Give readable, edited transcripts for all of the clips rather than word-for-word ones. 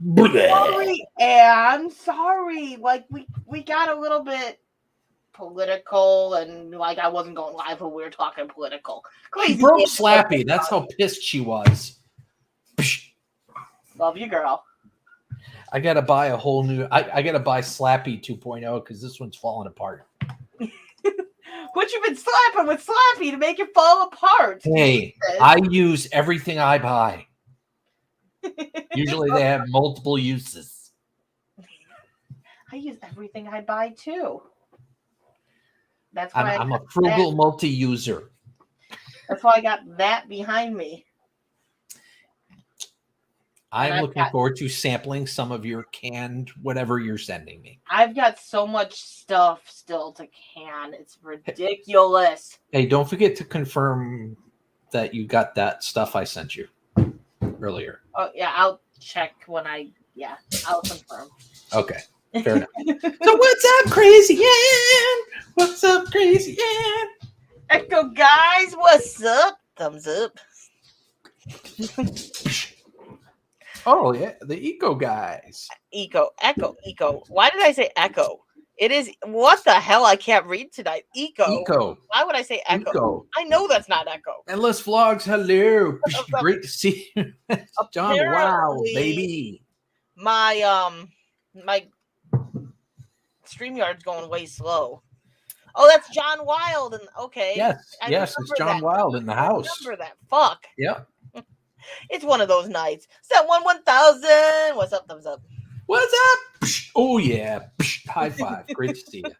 Sorry, Anne. Sorry. Like we got a little bit political, and like I wasn't going live when we were talking political. She Crazy. broke Slappy. That's how pissed she was. Love you, girl. I gotta buy a whole new. I gotta buy Slappy 2.0 because this one's falling apart. What you been slapping with Slappy to make it fall apart? Hey, I use everything I buy. Usually they have multiple uses. I use everything I buy too. That's why I'm a frugal multi-user. That's why I got that behind me. I'm looking forward to sampling some of your canned whatever you're sending me. I've got so much stuff still to can. It's ridiculous. Hey, don't forget to confirm that you got that stuff I sent you earlier. Oh, yeah, I'll check when I'll confirm. Okay, fair enough. So what's up, Crazy Ann? What's up, Crazy Ann? Echo guys, what's up? Thumbs up. Oh, yeah, the Eco guys. Echo. Why did I say echo? It is, what the hell? I can't read tonight. Eco. Why would I say echo? I know that's not echo. Endless Vlogs, hello. Great to see you. John Wow, baby. My StreamYard's going way slow. Oh, that's John Wild. And okay. Yes, it's John Wild in the house. I remember that. Fuck. Yeah. It's one of those nights. Set 1,000. What's up? Thumbs up. What's up? Oh yeah. High five. Great to see you.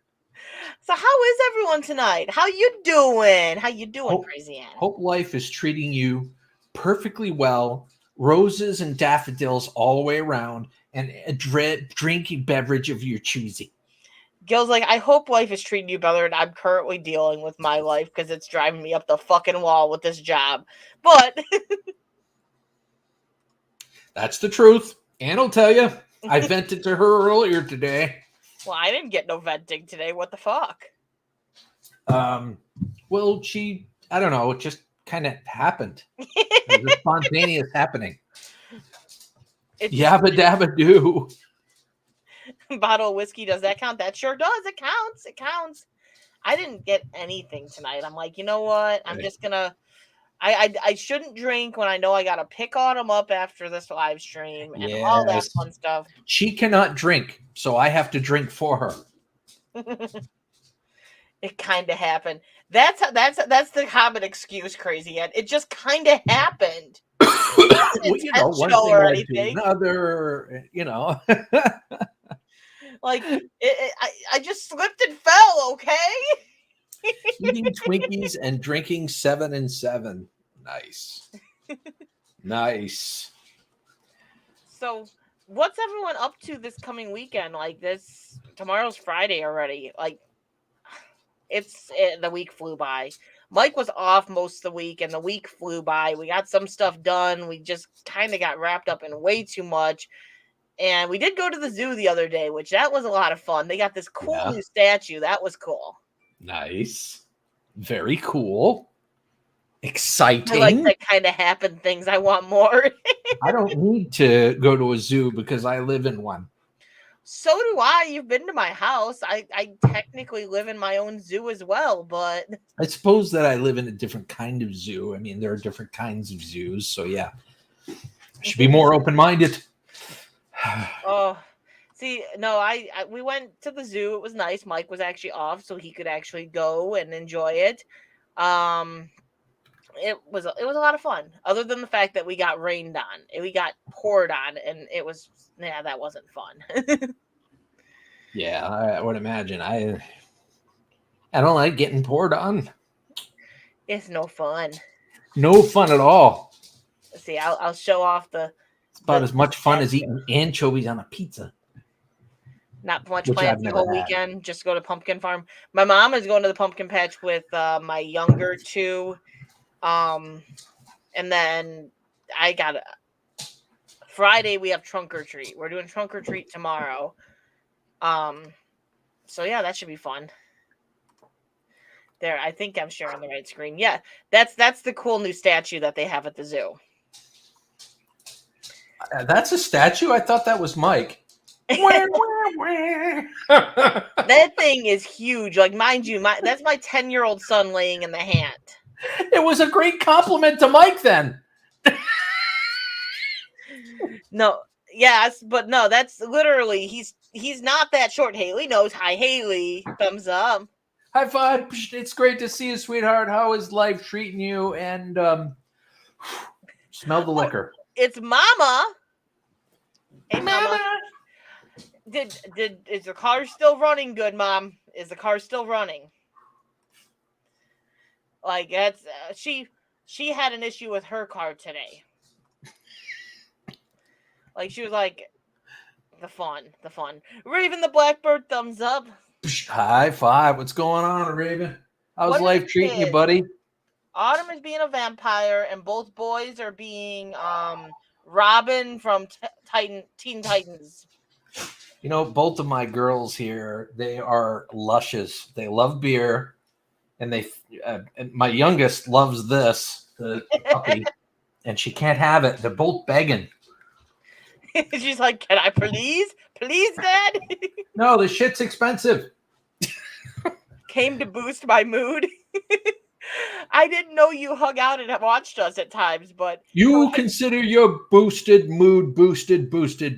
So how is everyone tonight? How you doing? Crazy Ann? Hope life is treating you perfectly well. Roses and daffodils all the way around, and a drinking beverage of your choosing. Gil's like, I hope life is treating you better than I'm currently dealing with my life because it's driving me up the fucking wall with this job. But that's the truth. Ann will tell you. I vented to her earlier today. Well, I didn't get no venting today. What the fuck? Well, I don't know. It just kind of happened. It was a spontaneous happening. Yabba dabba doo. Bottle of whiskey, does that count? That sure does. It counts. I didn't get anything tonight. I'm like, you know what? I'm just gonna. I shouldn't drink when I know I gotta pick on them up after this live stream and all that fun stuff. She cannot drink, so I have to drink for her. It kind of happened. That's the common excuse, Crazy Ed. It just kind of happened. Well, one thing or led to another, Like I just slipped and fell. Okay. Eating Twinkies and drinking 7 and 7. Nice. Nice. So, what's everyone up to this coming weekend? Like tomorrow's Friday already. Like, the week flew by. Mike was off most of the week, and the week flew by. We got some stuff done. We just kind of got wrapped up in way too much. And we did go to the zoo the other day, which that was a lot of fun. They got this cool new statue. That was cool. Nice. Very cool. Exciting. I like that kind of happen things. I want more. I don't need to go to a zoo because I live in one. So do I. You've been to my house. I technically live in my own zoo as well, but I suppose that I live in a different kind of zoo. I mean, there are different kinds of zoos, so yeah. I should be more open-minded. Oh, see, no, we went to the zoo. It was nice. Mike was actually off, so he could actually go and enjoy it. It was a lot of fun. Other than the fact that we got rained on, we got poured on, and that wasn't fun. Yeah, I would imagine. I don't like getting poured on. It's no fun. No fun at all. Let's see, I'll show off the. It's about as much fun as eating anchovies on a pizza. Not much plans the whole weekend. Just go to Pumpkin Farm. My mom is going to the pumpkin patch with my younger two. And then I got Friday we have trunk or treat. We're doing trunk or treat tomorrow. So yeah, that should be fun. There, I think I'm sharing the right screen. Yeah, that's the cool new statue that they have at the zoo. That's a statue? I thought that was Mike. That thing is huge. Like, mind you, that's my 10-year-old son laying in the hand. It was a great compliment to Mike then. No, yes, but no, that's literally he's not that short. Haley knows. Hi, Haley. Thumbs up. High five. It's great to see you, sweetheart. How is life treating you? And smell the liquor. It's Mama. Hey, Mama. Is the car still running good, Mom? Is the car still running? Like, that's she had an issue with her car today. Like, she was like, the fun. Raven the Blackbird, thumbs up. High five. What's going on, Raven? How's life treating you, buddy? Autumn is being a vampire, and both boys are being Robin from Teen Titans. You know, both of my girls here, they are luscious. They love beer, and and my youngest loves this, the puppy, and she can't have it. They're both begging. She's like, "Can I please, Dad?" No, the shit's expensive. Came to boost my mood. I didn't know you hung out and watched us at times, but you consider your boosted mood boosted,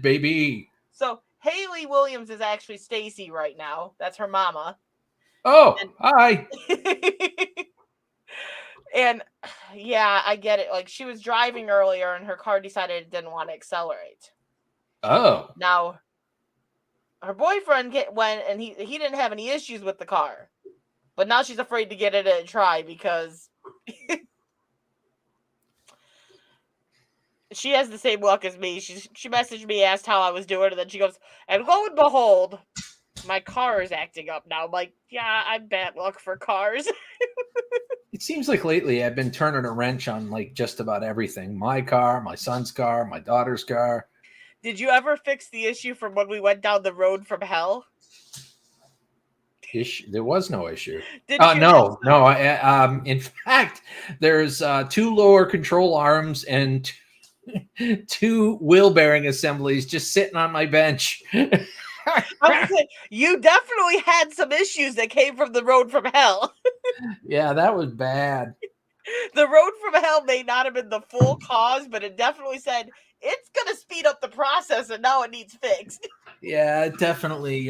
baby. So Haley Williams is actually Stacy right now. That's her mama. Oh, hi. And yeah, I get it. Like, she was driving earlier and her car decided it didn't want to accelerate. Oh. Now, her boyfriend went and he didn't have any issues with the car. But now she's afraid to get it and try because she has the same luck as me. She messaged me, asked how I was doing, and then she goes, and lo and behold, my car is acting up now. I'm like, yeah, I'm bad luck for cars. It seems like lately I've been turning a wrench on like just about everything. My car, my son's car, my daughter's car. Did you ever fix the issue from when we went down the road from hell? There was no issue. No. In fact, there's 2 lower control arms and 2 wheel bearing assemblies just sitting on my bench. I was saying, you definitely had some issues that came from the road from hell. Yeah, that was bad. The road from hell may not have been the full cause, but it definitely said it's going to speed up the process, and now it needs fixed. Yeah, it definitely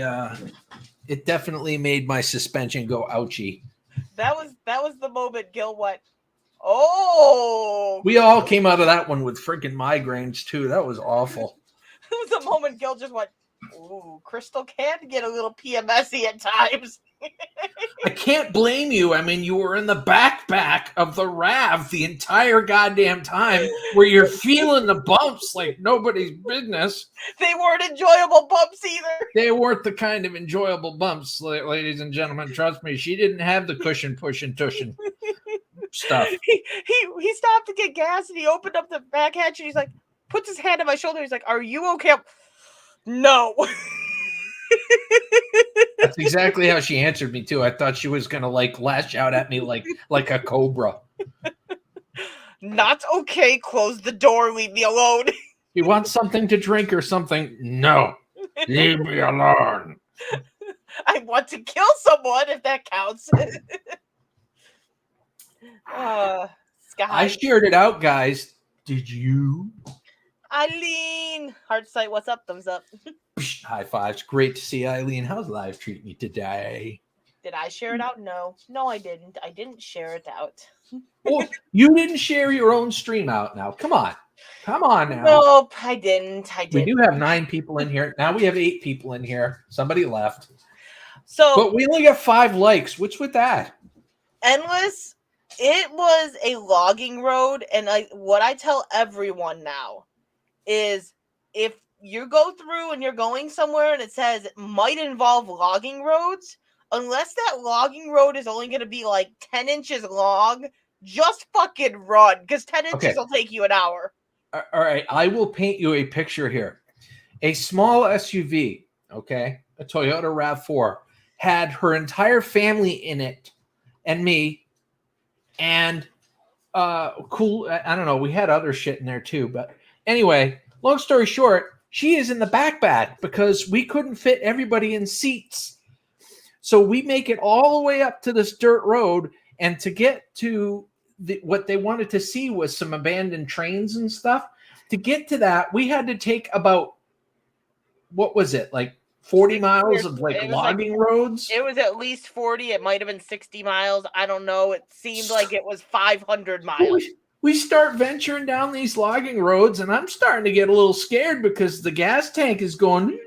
made my suspension go ouchy. That was the moment Gil went, oh. We all came out of that one with freaking migraines too. That was awful. It was the moment Gil just went, ooh, Crystal can get a little PMS-y at times. I can't blame you. I mean, you were in the backpack of the RAV the entire goddamn time where you're feeling the bumps like nobody's business. They weren't enjoyable bumps either. They weren't the kind of enjoyable bumps, ladies and gentlemen. Trust me, she didn't have the cushion, pushing, tushing stuff. He stopped to get gas and he opened up the back hatch and he's like, puts his hand on my shoulder. He's like, are you okay? No. That's exactly how she answered me too. I thought she was gonna like lash out at me like a cobra. Not okay. Close the door. Leave me alone. You want something to drink or something? No. Leave me alone. I want to kill someone if that counts. I shared it out, guys. Did you? Eileen, Heartsight, what's up? Thumbs up. High fives. Great to see Eileen. How's life treating you today? Did I share it out? No, I didn't. I didn't share it out. Oh, you didn't share your own stream out now. Come on now. Nope, I didn't. We do have 9 people in here. Now we have 8 people in here. Somebody left. So, but we only got 5 likes. What's with that? Endless. It was a logging road, and what I tell everyone now is if you go through and you're going somewhere and it says it might involve logging roads, unless that logging road is only going to be like 10 inches long, just fucking run, because 10 inches will take you an hour. All right, I will paint you a picture here. A small SUV, okay, a Toyota RAV4, had her entire family in it and me, and cool, I don't know, we had other shit in there too, but anyway, long story short, she is in the backpack because we couldn't fit everybody in seats. So we make it all the way up to this dirt road, and to get to what they wanted to see was some abandoned trains and stuff. To get to that, we had to take about, what was it, like 40 miles of like logging roads? It was at least 40. It might have been 60 miles. I don't know. It seemed like it was 500 miles. We start venturing down these logging roads, and I'm starting to get a little scared because the gas tank is going...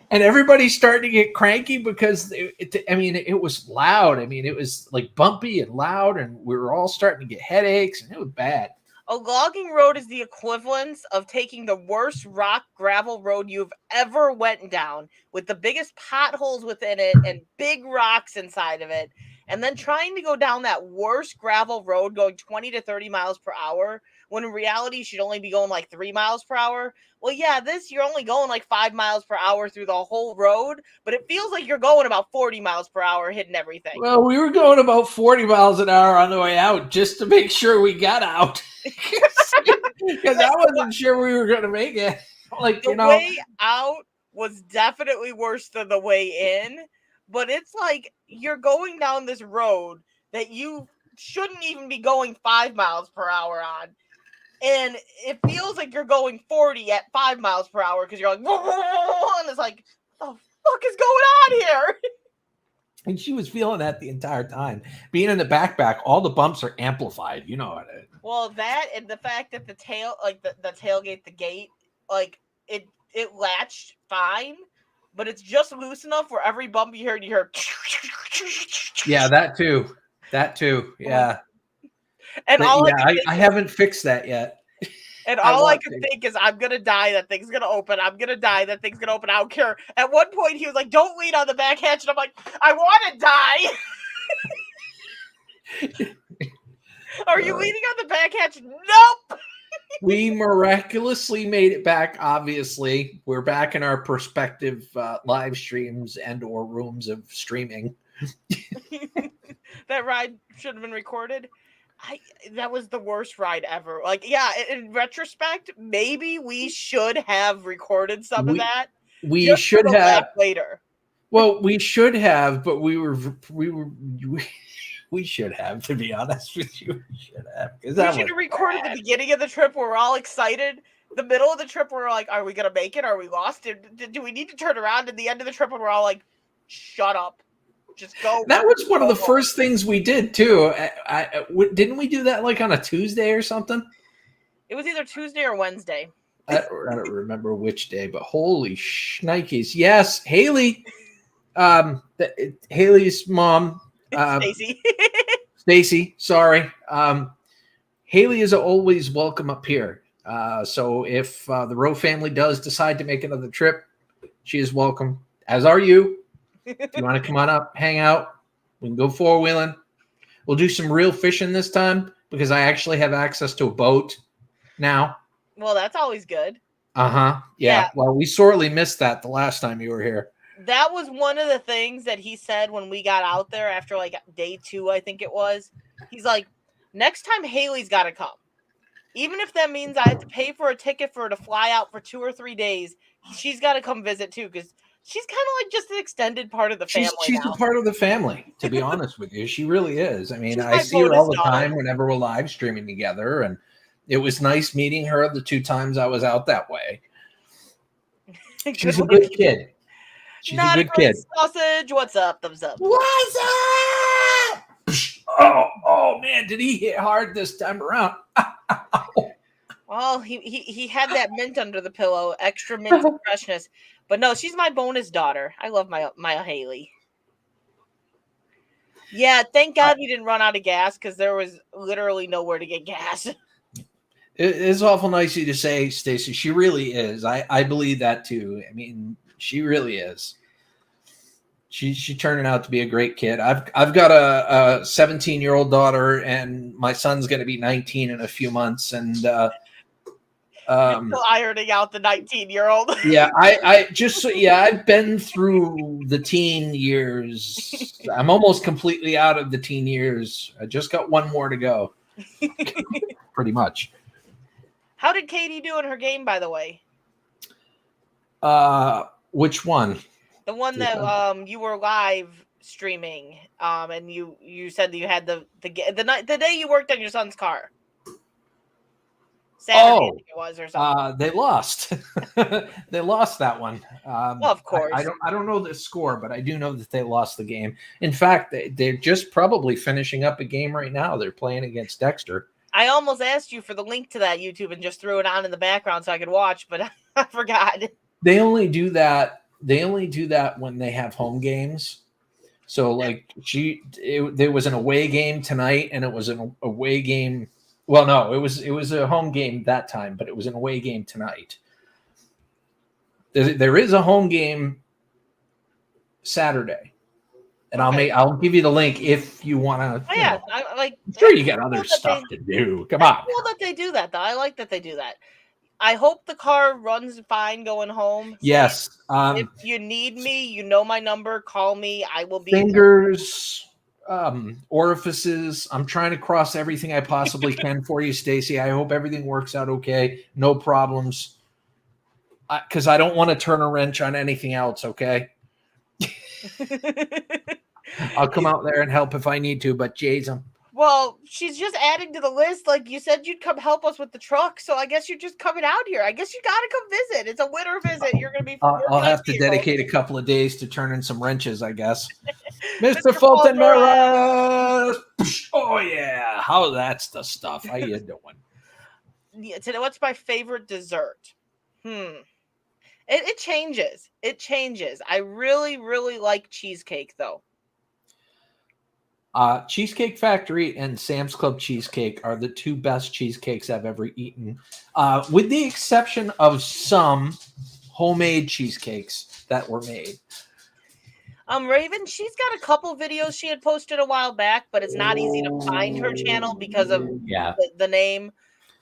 And everybody's starting to get cranky because it was loud. I mean, it was like bumpy and loud, and we were all starting to get headaches, and it was bad. A logging road is the equivalence of taking the worst rock gravel road you've ever went down with the biggest potholes within it and big rocks inside of it, and then trying to go down that worst gravel road going 20 to 30 miles per hour when in reality you should only be going like 3 miles per hour. Well, yeah, you're only going like 5 miles per hour through the whole road, but it feels like you're going about 40 miles per hour hitting everything. Well, we were going about 40 miles an hour on the way out just to make sure we got out. Because I wasn't sure we were going to make it. The way out was definitely worse than the way in, but it's like you're going down this road that you shouldn't even be going 5 miles per hour on. And it feels like you're going 40 at 5 miles per hour because you're like, and it's like, what the fuck is going on here? And she was feeling that the entire time. Being in the backpack, all the bumps are amplified. You know what? Well, that and the fact that the tail, like the tailgate, the gate, like it latched fine, but it's just loose enough where every bump you heard. Yeah, that too. Yeah. And I haven't fixed that yet. And all I could think is, I'm going to die. That thing's going to open. I'm going to die. That thing's going to open. I don't care. At one point, he was like, don't lean on the back hatch. And I'm like, I want to die. Are you leaning on the back hatch? Nope. We miraculously made it back, obviously. We're back in our prospective live streams and or rooms of streaming. That ride should have been recorded. That was the worst ride ever. Like, yeah, in retrospect, maybe we should have recorded some of that. We should have later. Well, we should have, but we should have, to be honest with you. We should have. We should have recorded the beginning of the trip where we're all excited. The middle of the trip where we're like, are we going to make it? Are we lost? Do we need to turn around? And the end of the trip when we're all like, shut up. Just go. That was one of the first things we did too. Didn't we do that like on a Tuesday or something? It was either Tuesday or Wednesday. I don't remember which day, but holy shnikes! Yes, Haley, Haley's mom, Stacy. Sorry, Haley is always welcome up here. So if the Rowe family does decide to make another trip, she is welcome. As are you. If you want to come on up, hang out, we can go four-wheeling. We'll do some real fishing this time because I actually have access to a boat now. Well, that's always good. Uh-huh. Yeah. Well, we sorely missed that the last time you were here. That was one of the things that he said when we got out there after like day 2, I think it was. He's like, next time Haley's got to come. Even if that means I have to pay for a ticket for her to fly out for 2 or 3 days, she's got to come visit too because she's kind of like just an extended part of the family. She's a part of the family, to be honest with you. She really is. I mean, I see her all the time whenever we're live streaming together, and it was nice meeting her the 2 times I was out that way. She's a good kid. She's a good kid. Sausage, what's up? Thumbs up. What's up? Oh man, did he hit hard this time around? Well, he had that mint under the pillow, extra mint and freshness. But no, she's my bonus daughter. I love my Haley. Yeah, thank God we didn't run out of gas because there was literally nowhere to get gas. It's awful nice of you to say, Stacey. She really is. I believe that too. I mean, she really is. She's turning out to be a great kid. I've got a 17-year-old daughter, and my son's going to be 19 in a few months, and still ironing out the 19-year-old. Yeah, I've been through the teen years. I'm almost completely out of the teen years. I just got one more to go. Pretty much. How did Katie do in her game, by the way? Which one? The one that you were live streaming, and you said that you had the day you worked on your son's car. Saturday, I think it was, or something. They lost. They lost that one. Well, of course. I don't know the score, but I do know that they lost the game. In fact, they're just probably finishing up a game right now. They're playing against Dexter. I almost asked you for the link to that YouTube and just threw it on in the background so I could watch, but I forgot. They only do that. They only do that when they have home games. So, like, there was an away game tonight, and it was an away game. Well, no, it was a home game that time, but it was an away game tonight. There is a home game Saturday, and Okay. I'll give you the link if you want to. Oh, yeah, I'm sure you got other stuff to do. Come on. Cool that they do that, though. I like that they do that. I hope the car runs fine going home. Yes. If you need me, you know my number. Call me. I will be. Fingers, orifices. I'm trying to cross everything I possibly can for you, Stacy. I hope everything works out okay. No problems. Because I don't want to turn a wrench on anything else, okay? I'll come out there and help if I need to, but Jay's Well, she's just adding to the list. Like you said, you'd come help us with the truck, so I guess you're just coming out here. I guess you got to come visit. It's a winter visit. You're going to be. I'll have to dedicate a couple of days to turning some wrenches, I guess. Mr. Fulton Maras. Oh yeah, how that's the stuff. How you doing? Yeah, today, what's my favorite dessert? It changes. It changes. I really, really like cheesecake, though. Cheesecake Factory and Sam's Club cheesecake are the two best cheesecakes I've ever eaten, with the exception of some homemade cheesecakes that were made. Raven, she's got a couple videos she had posted a while back, but it's not easy to find her channel because of the name.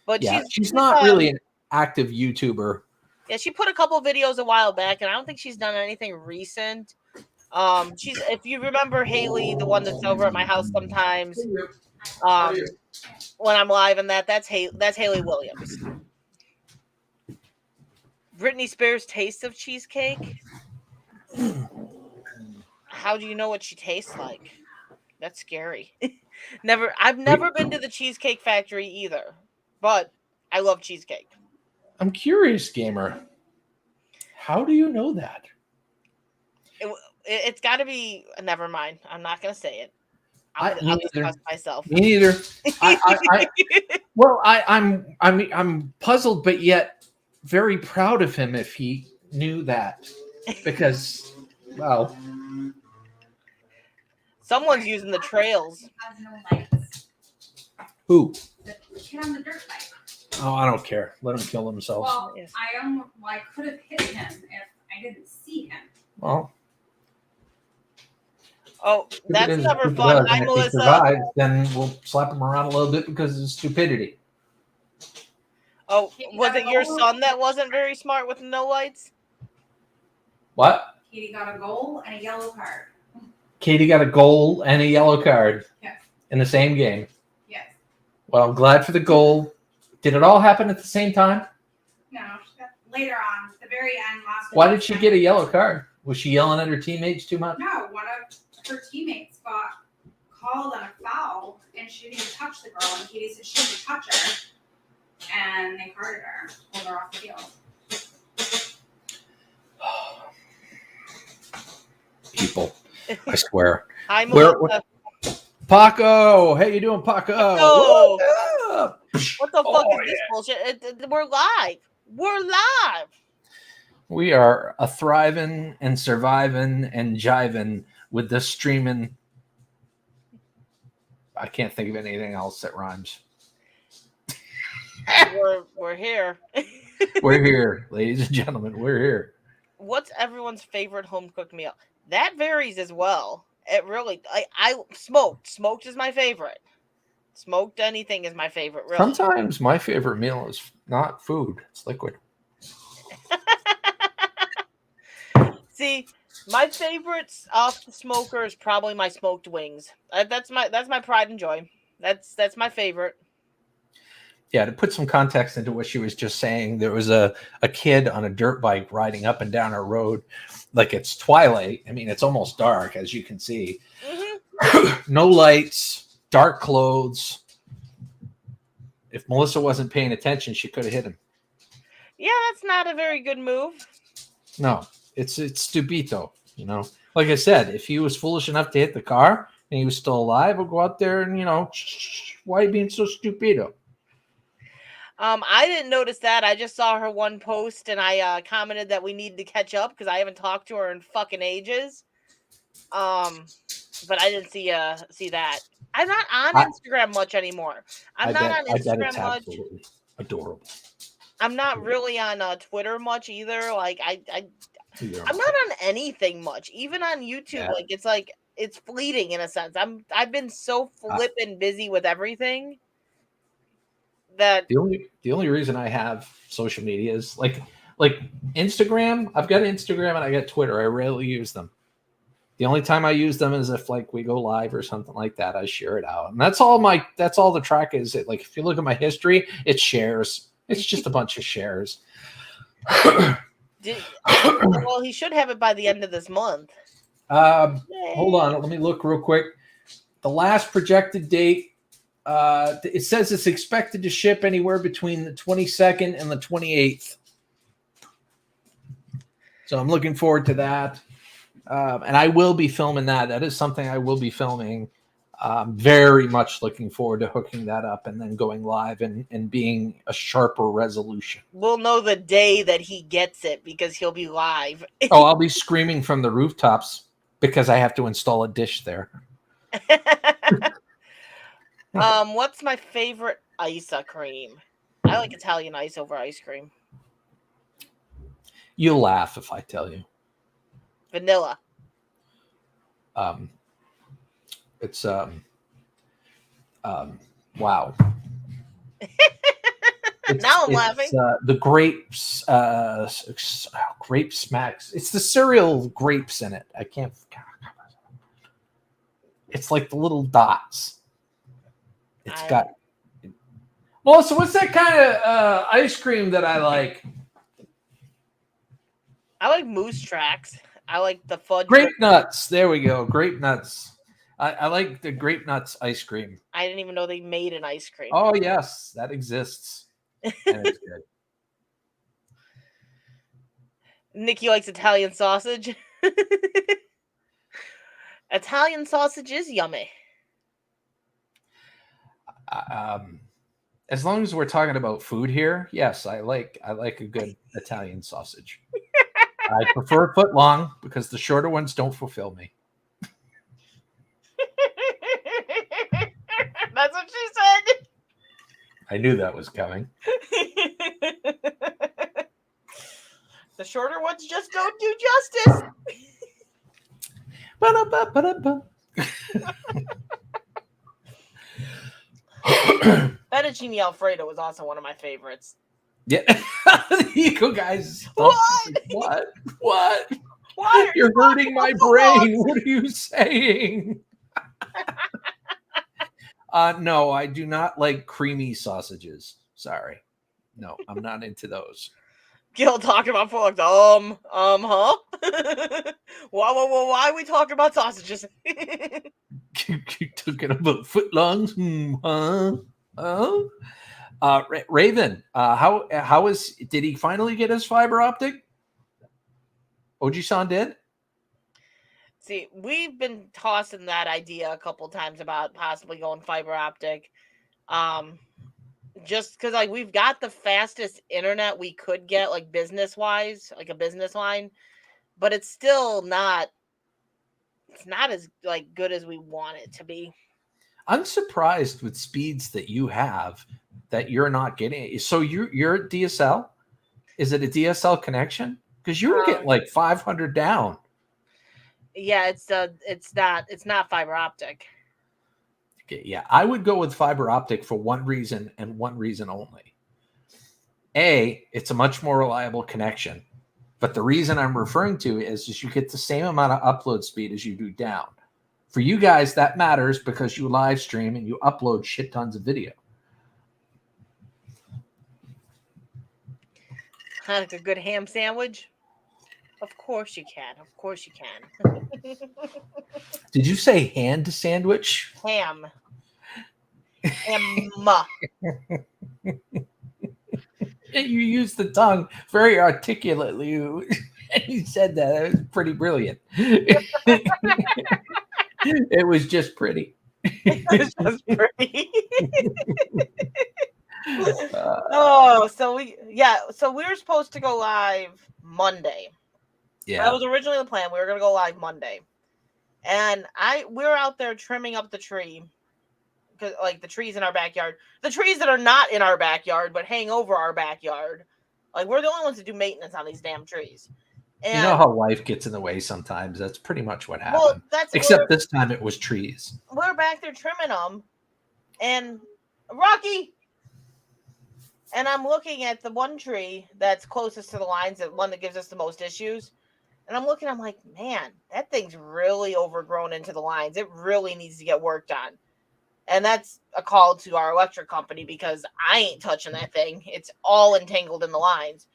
But she's not really an active YouTuber. Yeah, she put a couple videos a while back, and I don't think she's done anything recent. She's, if you remember Haley, the one that's over at my house sometimes, when I'm live and that's Haley Williams. Britney Spears' taste of cheesecake. How do you know what she tastes like? That's scary. I've never been to the Cheesecake Factory either, but I love cheesecake. I'm curious, gamer. How do you know that? It's got to be. Never mind. I'm not going to say it. I'll discuss myself. Me neither. I'm puzzled, but yet very proud of him if he knew that, because, well, someone's using the trails. Who? The kid on the dirt bike. Oh, I don't care. Let him kill himself. Well, I could have hit him if I didn't see him. Well. Oh, that's never fun. Hi, Melissa. If he survives, then we'll slap him around a little bit because of stupidity. Oh, was it your son that wasn't very smart with no lights? What? Katie got a goal and a yellow card. Katie got a goal and a yellow card. Yes. In the same game. Yes. Well, I'm glad for the goal. Did it all happen at the same time? No, later on, the very end. Why did she get a yellow card? Was she yelling at her teammates too much? No, one of her teammates got called on a foul, and she didn't even touch the girl, and Katie said she didn't touch her, and they carded her, pulled her off the field. People, I swear. Hi, Melissa. Paco, how you doing, Paco? Paco. What the fuck is this bullshit? We're live. We're live. We are a thriving and surviving and jiving with this streaming. I can't think of anything else that rhymes. We're here. We're here, ladies and gentlemen. We're here. What's everyone's favorite home cooked meal? That varies as well. It really, I smoked. Smoked is my favorite. Smoked anything is my favorite. Really. Sometimes my favorite meal is not food; it's liquid. See, my favorites off the smoker is probably my smoked wings. That's my pride and joy. That's my favorite. to put some context into what she was just saying, there was a kid on a dirt bike riding up and down a road like it's twilight. I mean, it's almost dark, as you can see. Mm-hmm. No lights, dark clothes. If Melissa wasn't paying attention, she could have hit him. Yeah, that's not a very good move. No, it's stupito, you know. Like I said, if he was foolish enough to hit the car and he was still alive, we'll go out there and, you know, why are you being so stupido? I didn't notice that. I just saw her one post and I commented that we need to catch up because I haven't talked to her in fucking ages. But I didn't see that. I'm not on Instagram much anymore. I'm not on Instagram much. Adorable. I'm not really on Twitter much either. Like I'm not on anything much. Even on YouTube, like it's fleeting in a sense. I've been so flippin' busy with everything that the only reason I have social media is like Instagram. I've got Instagram and I got Twitter. I rarely use them. The only time I use them is if like we go live or something like that. I share it out, and that's all the track is. It like if you look at my history, it shares. It's just a bunch of shares. Well, he should have it by the end of this month. Hold on, let me look real quick. The last projected date. It says it's expected to ship anywhere between the 22nd and the 28th. So I'm looking forward to that. And I will be filming that. That is something I will be filming. Very much looking forward to hooking that up and then going live and being a sharper resolution. We'll know the day that he gets it because he'll be live. I'll be screaming from the rooftops because I have to install a dish there. What's my favorite ice cream? I like Italian ice over ice cream. You'll laugh if I tell you. Vanilla. It's wow. Now I'm laughing. The grapes, grape smacks. It's the cereal grapes in it. I can't. It's like the little dots. It's got. Well, so what's that kind of ice cream that I like? I like Moose Tracks. I like the fudge. Grape nuts. There we go. Grape nuts. I like the grape nuts ice cream. I didn't even know they made an ice cream. Oh, yes. That exists. And it's good. Nikki likes Italian sausage. Italian sausage is yummy. As long as we're talking about food here, yes, I like a good Italian sausage. I prefer a foot long because the shorter ones don't fulfill me. That's what she said. I knew that was coming. The shorter ones just don't do justice. Fettuccine Alfredo was also one of my favorites. Yeah. You go, guys. What? Why You're hurting my brain. What are you saying? No, I do not like creamy sausages. Sorry. No, I'm not into those. Gil talking about footlongs. Huh? Why are we talking about sausages? You talking about footlongs? Huh? Raven, how is? Did he finally get his fiber optic? Oji-san did. See, we've been tossing that idea a couple times about possibly going fiber optic. Just because like we've got the fastest internet we could get, like business wise, like a business line, but it's still not. It's not as like good as we want it to be. I'm surprised with speeds that you have that you're not getting. So you're DSL? Is it a DSL connection? Because you were getting like 500 down. Yeah, it's not fiber optic. Okay, yeah, I would go with fiber optic for one reason and one reason only. A, it's a much more reliable connection. But the reason I'm referring to is you get the same amount of upload speed as you do down. For you guys, that matters because you live stream and you upload shit tons of video. Like a good ham sandwich? Of course you can. Of course you can. Did you say hand sandwich? Ham. Ham. You used the tongue very articulately. You said that. It was pretty brilliant. It was just pretty. It's just pretty. So we were supposed to go live Monday. Yeah. That was originally the plan. We were gonna go live Monday. And we were out there trimming up the tree. Because like the trees in our backyard. The trees that are not in our backyard but hang over our backyard. Like we're the only ones that do maintenance on these damn trees. And, you know how life gets in the way sometimes. That's pretty much what happened. Well, except this time it was trees. We're back there trimming them, and Rocky. And I'm looking at the one tree that's closest to the lines, the one that gives us the most issues. And I'm looking, I'm like, man, that thing's really overgrown into the lines. It really needs to get worked on. And that's a call to our electric company because I ain't touching that thing. It's all entangled in the lines.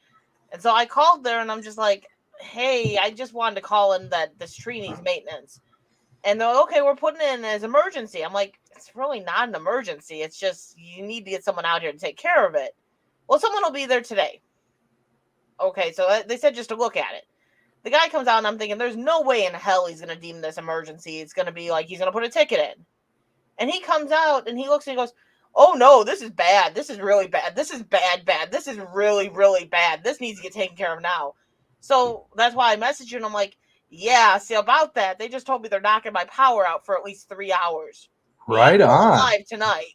And so I called there and I'm just like, hey, I just wanted to call in that this tree needs maintenance. And they're like, okay, we're putting it in as emergency. I'm like, it's really not an emergency. It's just you need to get someone out here to take care of it. Well, someone will be there today. Okay, so they said just to look at it. The guy comes out and I'm thinking, there's no way in hell he's going to deem this emergency. It's going to be like he's going to put a ticket in. And he comes out and he looks and he goes, oh no, this is bad. This is really bad. This is bad. This is really, really bad. This needs to get taken care of now. So that's why I messaged you and I'm like, yeah, see about that. They just told me they're knocking my power out for at least 3 hours. Right on. Live tonight.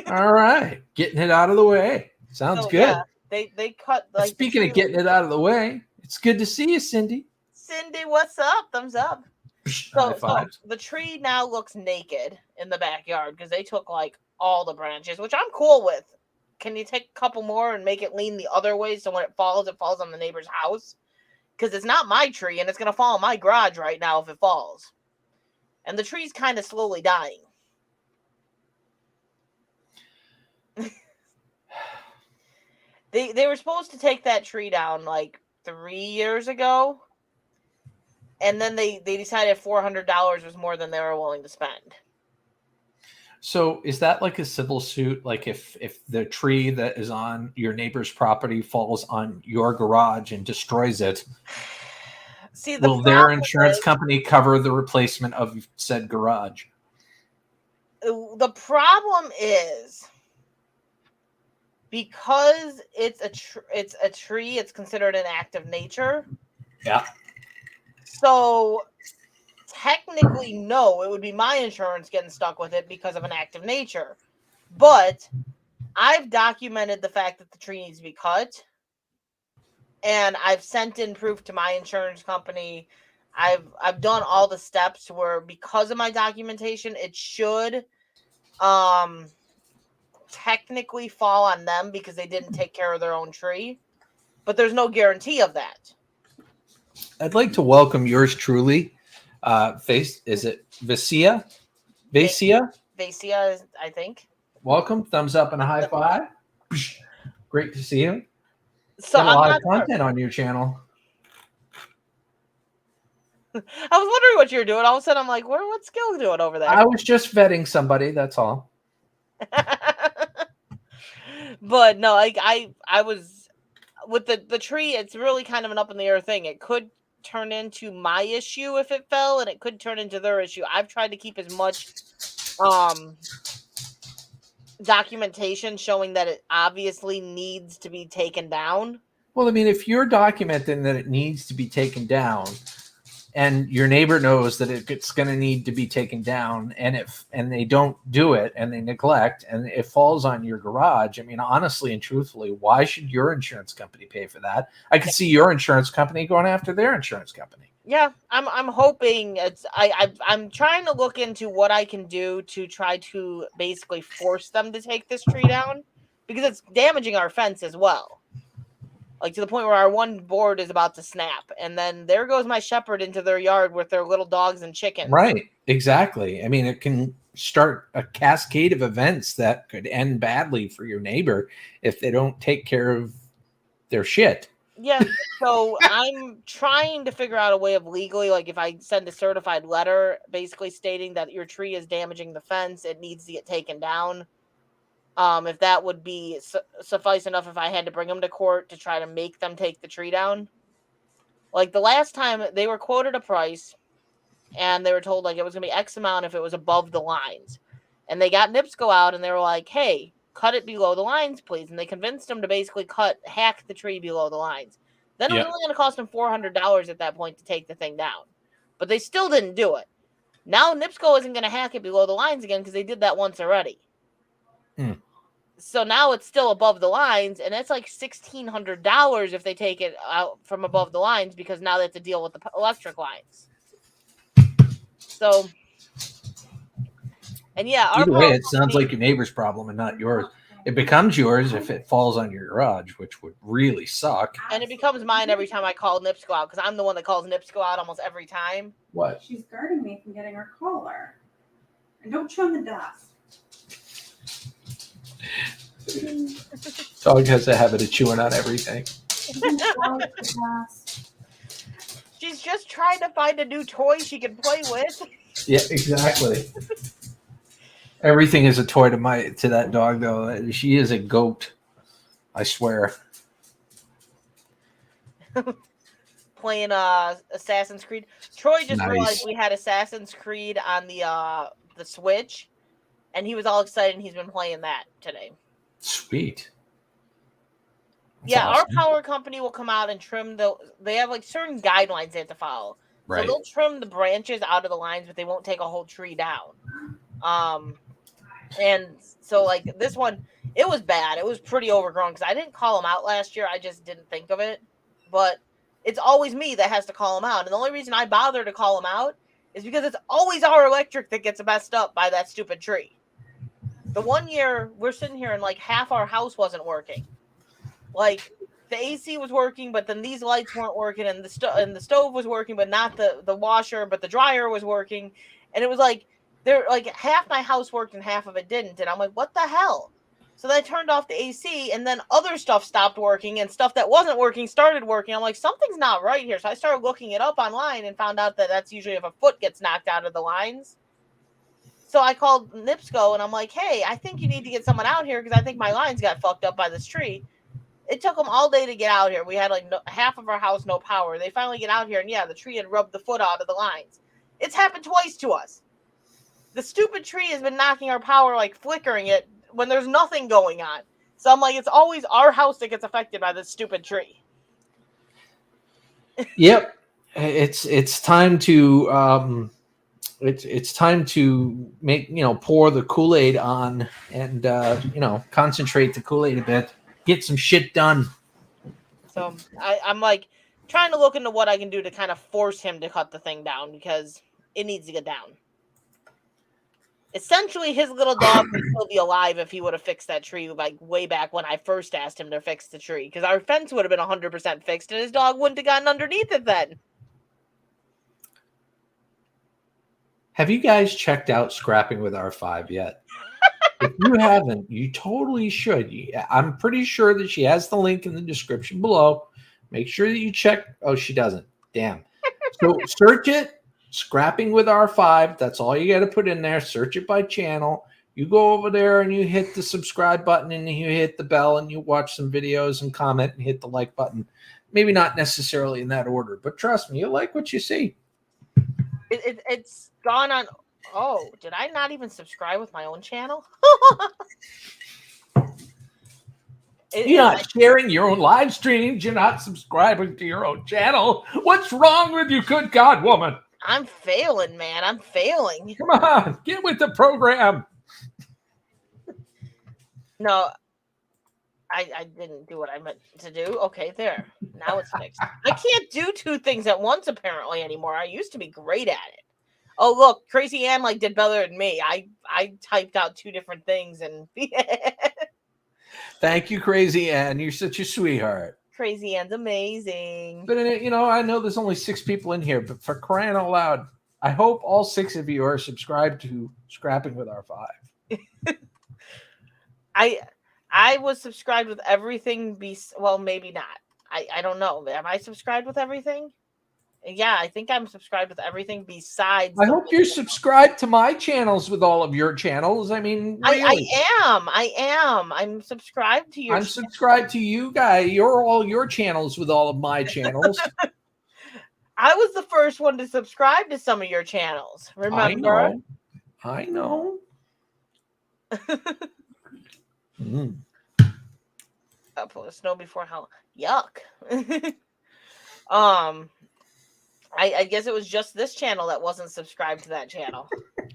All right. Getting it out of the way. Sounds good. Yeah, they cut like. Speaking of getting it out of the way, it's good to see you, Cindy. Cindy, what's up? Thumbs up. High five. So the tree now looks naked in the backyard because they took like all the branches, which I'm cool with. Can you take a couple more and make it lean the other way so when it falls on the neighbor's house? Because it's not my tree and it's going to fall in my garage right now if it falls. And the tree's kind of slowly dying. They were supposed to take that tree down like 3 years ago. And then they decided $400 was more than they were willing to spend. So is that like a civil suit? Like if the tree that is on your neighbor's property falls on your garage and destroys it, will their insurance company cover the replacement of said garage? The problem is because it's a tree, it's considered an act of nature. Yeah. So technically, no, it would be my insurance getting stuck with it because of an act of nature. But I've documented the fact that the tree needs to be cut. And I've sent in proof to my insurance company. I've done all the steps where because of my documentation, it should technically fall on them because they didn't take care of their own tree. But there's no guarantee of that. I'd like to welcome yours truly. Is it Vasia? Vasia, I think. Welcome. Thumbs up and a high five. Great to see you. So got a lot of content on your channel. I was wondering what you were doing. All of a sudden, I'm like, what's Skillz doing over there? I was just vetting somebody. That's all. But no, I was with the tree. It's really kind of an up in the air thing. It could turn into my issue if it fell, and it could turn into their issue. I've tried to keep as much documentation showing that it obviously needs to be taken down. Well, I mean, if you're documenting that it needs to be taken down, and your neighbor knows that it's going to need to be taken down, and they don't do it and they neglect and it falls on your garage, I mean, honestly and truthfully, why should your insurance company pay for that? I could see your insurance company going after their insurance company. Yeah, I'm hoping I'm trying to look into what I can do to try to basically force them to take this tree down because it's damaging our fence as well. Like to the point where our one board is about to snap. And then there goes my shepherd into their yard with their little dogs and chickens. Right. Exactly. I mean, it can start a cascade of events that could end badly for your neighbor if they don't take care of their shit. Yeah, so I'm trying to figure out a way of legally, like if I send a certified letter basically stating that your tree is damaging the fence, it needs to get taken down. If that would be suffice enough if I had to bring them to court to try to make them take the tree down. Like the last time they were quoted a price and they were told like it was going to be X amount if it was above the lines. And they got NIPSCO out and they were like, hey, cut it below the lines, please. And they convinced them to basically hack the tree below the lines. Then it was only going to cost them $400 at that point to take the thing down. But they still didn't do it. Now NIPSCO isn't going to hack it below the lines again because they did that once already. So now it's still above the lines, and it's like $1,600 if they take it out from above the lines because now they have to deal with the electric lines. So, and yeah, either way, it sounds like your neighbor's problem and not yours. It becomes yours if it falls on your garage, which would really suck. And it becomes mine every time I call NIPSCO out because I'm the one that calls NIPSCO out almost every time. What? She's guarding me from getting her collar. And don't chew on the dust. Dog has a habit of chewing on everything. She's just trying to find a new toy she can play with. Yeah, exactly. Everything is a toy to that dog, though. She is a goat. I swear. Playing Assassin's Creed. Troy just realized we had Assassin's Creed on the Switch, and he was all excited. And he's been playing that today. Sweet. That's awesome. Our power company will come out and trim they have like certain guidelines they have to follow. Right. So they'll trim the branches out of the lines, but they won't take a whole tree down. And so like this one, it was bad. It was pretty overgrown because I didn't call them out last year. I just didn't think of it. But it's always me that has to call them out. And the only reason I bother to call them out is because it's always our electric that gets messed up by that stupid tree. The one year we're sitting here and like half our house wasn't working. Like the AC was working, but then these lights weren't working, and the stove was working, but not the washer, but the dryer was working, and it was like half my house worked and half of it didn't, and I'm like, what the hell? So then I turned off the AC, and then other stuff stopped working, and stuff that wasn't working started working. I'm like, something's not right here. So I started looking it up online and found out that that's usually if a foot gets knocked out of the lines. So I called NIPSCO and I'm like, hey, I think you need to get someone out here because I think my lines got fucked up by this tree. It took them all day to get out here. We had like half of our house no power. They finally get out here and the tree had rubbed the foot out of the lines. It's happened twice to us. The stupid tree has been knocking our power, like flickering it when there's nothing going on. So I'm like, it's always our house that gets affected by this stupid tree. Yep. It's time to it's time to make, pour the Kool-Aid on and, concentrate the Kool-Aid a bit, get some shit done. So I'm like trying to look into what I can do to kind of force him to cut the thing down because it needs to get down. Essentially, his little dog would still be alive if he would have fixed that tree like way back when I first asked him to fix the tree because our fence would have been 100% fixed and his dog wouldn't have gotten underneath it then. Have you guys checked out Scrapping with R5 yet? If you haven't, you totally should. I'm pretty sure that she has the link in the description below. Make sure that you check. Oh, she doesn't. Damn. So search it, Scrapping with R5. That's all you got to put in there. Search it by channel. You go over there and you hit the subscribe button and you hit the bell and you watch some videos and comment and hit the like button. Maybe not necessarily in that order, but trust me, you'll like what you see. It's gone on. Oh, did I not even subscribe with my own channel? You're not sharing your own live streams. You're not subscribing to your own channel. What's wrong with you, good God, woman? I'm failing, man. I'm failing. Come on, get with the program. No, I didn't do what I meant to do. Okay, there. Now it's fixed. I can't do two things at once apparently anymore. I used to be great at it. Oh, look, Crazy Ann did better than me. I typed out two different things and Thank you, Crazy Ann. You're such a sweetheart. Crazy Ann's amazing. But I know there's only 6 people in here, but for crying out loud, I hope all 6 of you are subscribed to Scrapping with R5. I was subscribed with everything. Well, maybe not. I don't know. Am I subscribed with everything? Yeah, I think I'm subscribed with everything besides. I hope you're subscribed to my channels with all of your channels. I mean, really. I am. I'm subscribed to your. I'm subscribed to you guys. You're all your channels with all of my channels. I was the first one to subscribe to some of your channels. Remember? I know. Upload snow before how yuck. I guess it was just this channel that wasn't subscribed to that channel.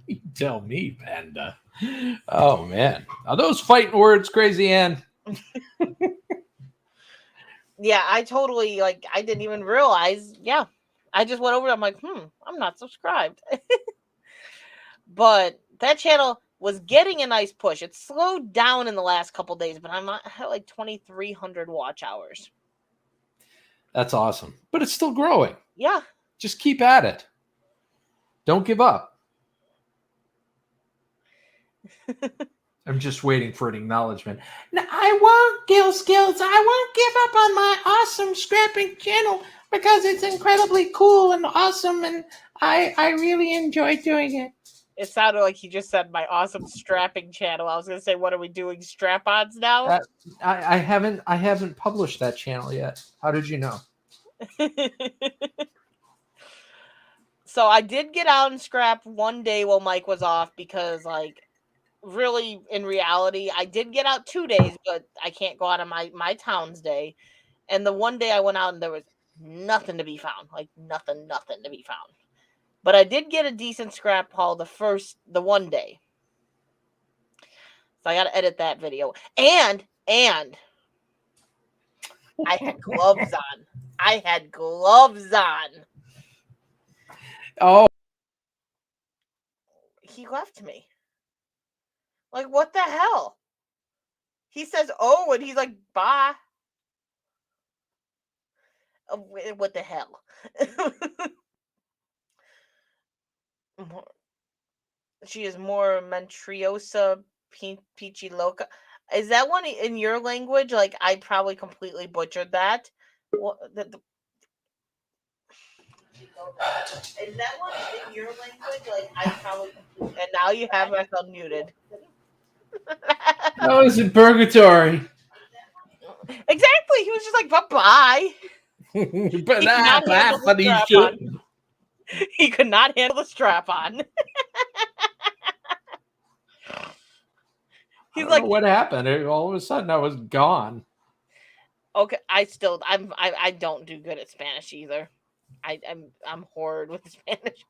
You tell me, Panda. Oh man, are those fighting words, Crazy Ann? Yeah, I totally I didn't even realize. Yeah, I just went over. I'm like, I'm not subscribed. But that channel was getting a nice push. It slowed down in the last couple days, but I had like 2,300 watch hours. That's awesome, but it's still growing. Yeah. Just keep at it. Don't give up. I'm just waiting for an acknowledgement. No, I won't, Skillz. I won't give up on my awesome scrapping channel because it's incredibly cool and awesome, and I really enjoy doing it. It sounded like he just said my awesome strapping channel. I was going to say, what are we doing, strap-ons now? I haven't published that channel yet. How did you know? So I did get out and scrap one day while Mike was off because, really, in reality, I did get out 2 days, but I can't go out on my town's day. And the one day I went out and there was nothing to be found. Nothing to be found. But I did get a decent scrap haul the one day. So I got to edit that video. And I had gloves on. Oh. He left me. What the hell? He says, oh, and he's like, bye. What the hell? She is more mentriosa peachy loca. Is that one in your language? I probably completely butchered that. What is that one in your language? I probably completely. And now you have myself muted. That was in purgatory. Exactly. He was just like, bye-bye. He could not handle the strap on. He's like, what happened? All of a sudden, I was gone. Okay, I don't do good at Spanish either. I'm horrid with Spanish.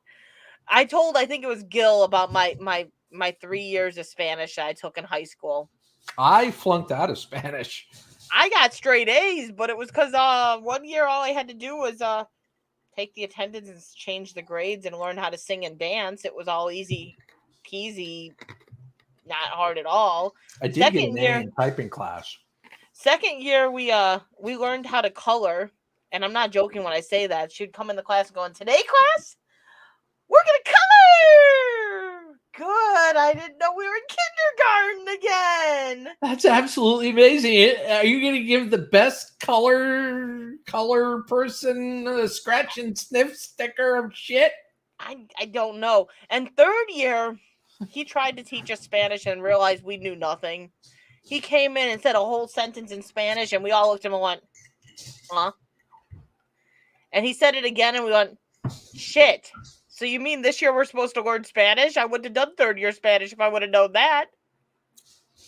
I think it was Gil about my 3 years of Spanish I took in high school. I flunked out of Spanish. I got straight A's, but it was because 1 year all I had to do was take the attendance and change the grades and learn how to sing and dance. It was all easy peasy, not hard at all. I did get an A in typing class. Second year, we learned how to color, and I'm not joking when I say that. She'd come in the class going, today, class, we're going to color! Good, I didn't know we were in kindergarten again. That's absolutely amazing. Are you going to give the best color person a scratch and sniff sticker of shit? I don't know. And third year, he tried to teach us Spanish and realized we knew nothing. He came in and said a whole sentence in Spanish, and we all looked at him and went, huh? And he said it again, and we went, shit. So you mean this year we're supposed to learn Spanish? I wouldn't have done third year Spanish if I would have known that.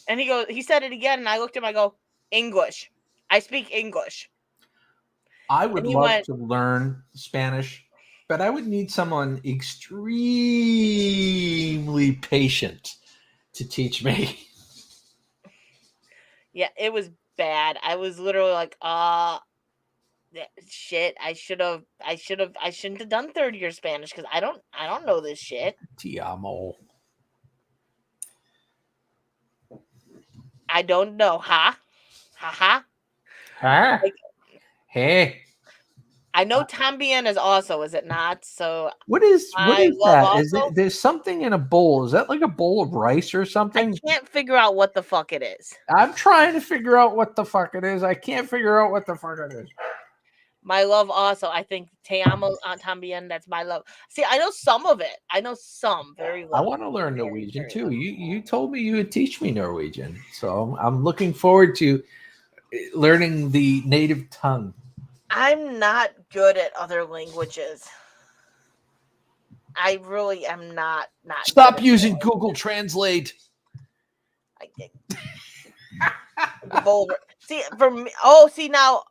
And he said it again, and I looked at him, I go, English. I speak English. I would love to learn Spanish, but I would need someone extremely patient to teach me. Yeah, it was bad. I was literally like, shit. I shouldn't have done third year Spanish because I don't know this shit. Te amo. I don't know. Ha. Huh? Hey. I know tambien is also, is it not? So what is that? Is it, there's something in a bowl? Is that like a bowl of rice or something? I can't figure out what the fuck it is. I'm trying to figure out what the fuck it is. I can't figure out what the fuck it is. My love also. I think Te amo también. That's my love. See, I know some of it. I know some very little. I want to learn Very, Norwegian very too. little. You told me you would teach me Norwegian, so I'm looking forward to learning the native tongue. I'm not good at other languages. I really am not. Stop good at using other Google Translate. the boulder. See, for me. Oh, see now,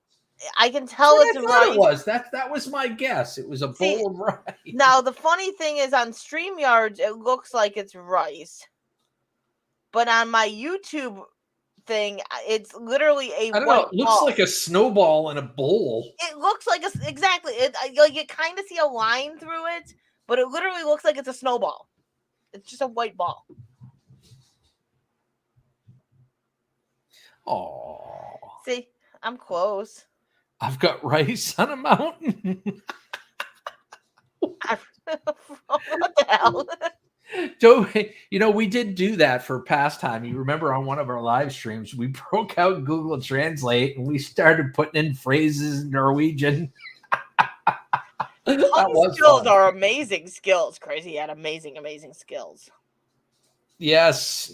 I can tell That's it's what I thought rice. it was. That was my guess. It was a bowl of rice. Now the funny thing is, on StreamYard, it looks like it's rice, but on my YouTube thing, it's literally a I don't white know. It looks ball. like a snowball in a bowl. It looks like exactly. Like you kind of see a line through it, but it literally looks like it's a snowball. It's just a white ball. Oh, See, I'm close. I've got rice on a mountain. What the hell? We did do that for pastime. You remember on one of our live streams, we broke out Google Translate and we started putting in phrases in Norwegian. Skills are amazing skills. Crazy had amazing skills. Yes.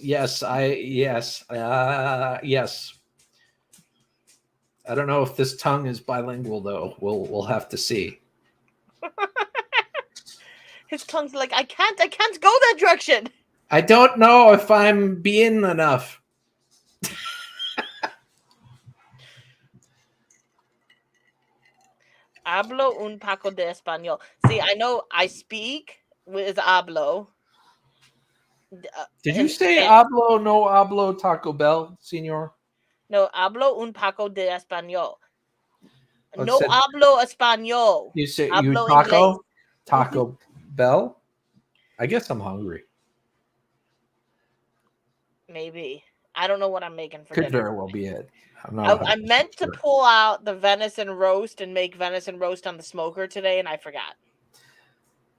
I don't know if this tongue is bilingual though. We'll have to see. His tongue's like, I can't go that direction. I don't know if I'm being enough. Hablo un poco de español. See, I know I speak with hablo. Did you say hablo, no hablo, Taco Bell, senor? No, hablo un poco de español. No hablo español. You say hablo you taco? Inglés. Taco Bell? I guess I'm hungry. Maybe. I don't know what I'm making for dinner. Could very well be it. I meant to pull out the venison roast and make venison roast on the smoker today, and I forgot.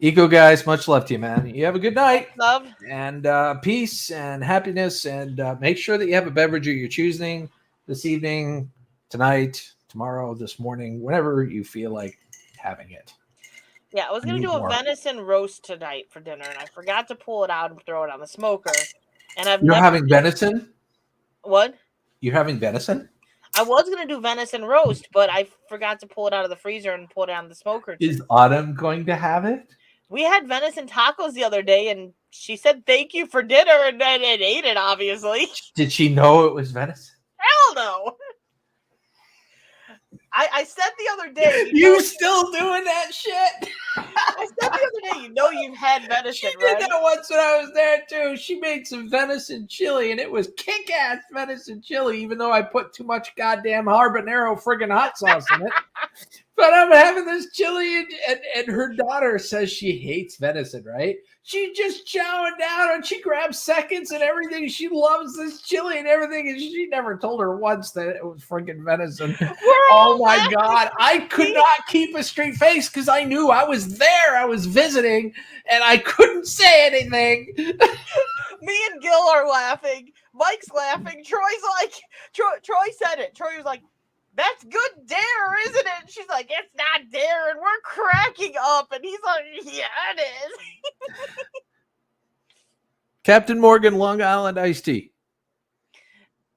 Eco guys, much love to you, man. You have a good night. Love. And peace and happiness. And make sure that you have a beverage of your choosing this evening, tonight, tomorrow, this morning, whenever you feel like having it. Yeah, I was going to do a venison roast tonight for dinner, and I forgot to pull it out and throw it on the smoker. And You're having venison? What? You're having venison? I was going to do venison roast, but I forgot to pull it out of the freezer and put it on the smoker. Is Autumn going to have it? We had venison tacos the other day, and she said thank you for dinner, and then it ate it, obviously. Did she know it was venison? Hell no. I said the other day. You still doing that shit? I said the other day, you've had venison, She did that once when I was there, too. She made some venison chili, and it was kick-ass venison chili, even though I put too much goddamn habanero friggin' hot sauce in it. But I'm having this chili, and her daughter says she hates venison, right? She just chowing down, and she grabs seconds and everything. She loves this chili and everything, and she never told her once that it was freaking venison. Oh, my God. I could not keep a straight face because I knew I was there. I was visiting, and I couldn't say anything. Me and Gil are laughing. Mike's laughing. Troy's like, Troy said it. Troy was like, that's good dare, isn't it? And she's like, it's not dare, and we're cracking up. And he's like, yeah, it is. Captain Morgan, Long Island iced tea.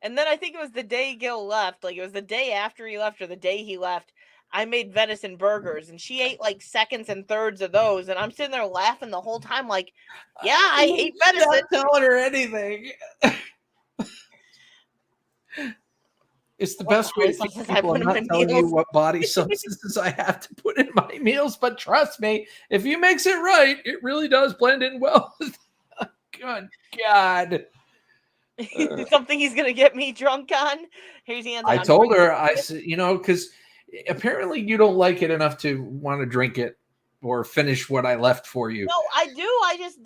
And then I think it was the day Gil left. Like, it was the day after he left or the day he left. I made venison burgers, and she ate like seconds and thirds of those. And I'm sitting there laughing the whole time like, yeah, I hate venison. Not telling her anything. It's the best way to teach people. I'm not telling you what body substances I have to put in my meals, but trust me, if you mix it right, it really does blend in well. Good God. Something he's going to get me drunk on? Here's the answer. I told her, I said, because apparently you don't like it enough to want to drink it or finish what I left for you. No, I do.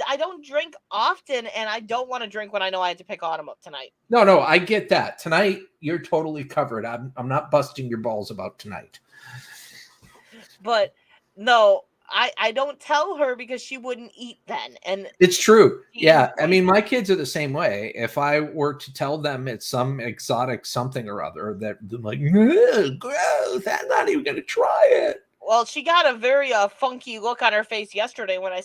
I don't drink often, and I don't want to drink when I know I have to pick Autumn up tonight. No, I get that. Tonight, you're totally covered. I'm not busting your balls about tonight. But no, I don't tell her because she wouldn't eat then. And It's true. Yeah. I mean, enjoys my kids are the same way. If I were to tell them it's some exotic something or other, that they're like, "Ugh, gross, I'm not even going to try it." Well, she got a very funky look on her face yesterday when I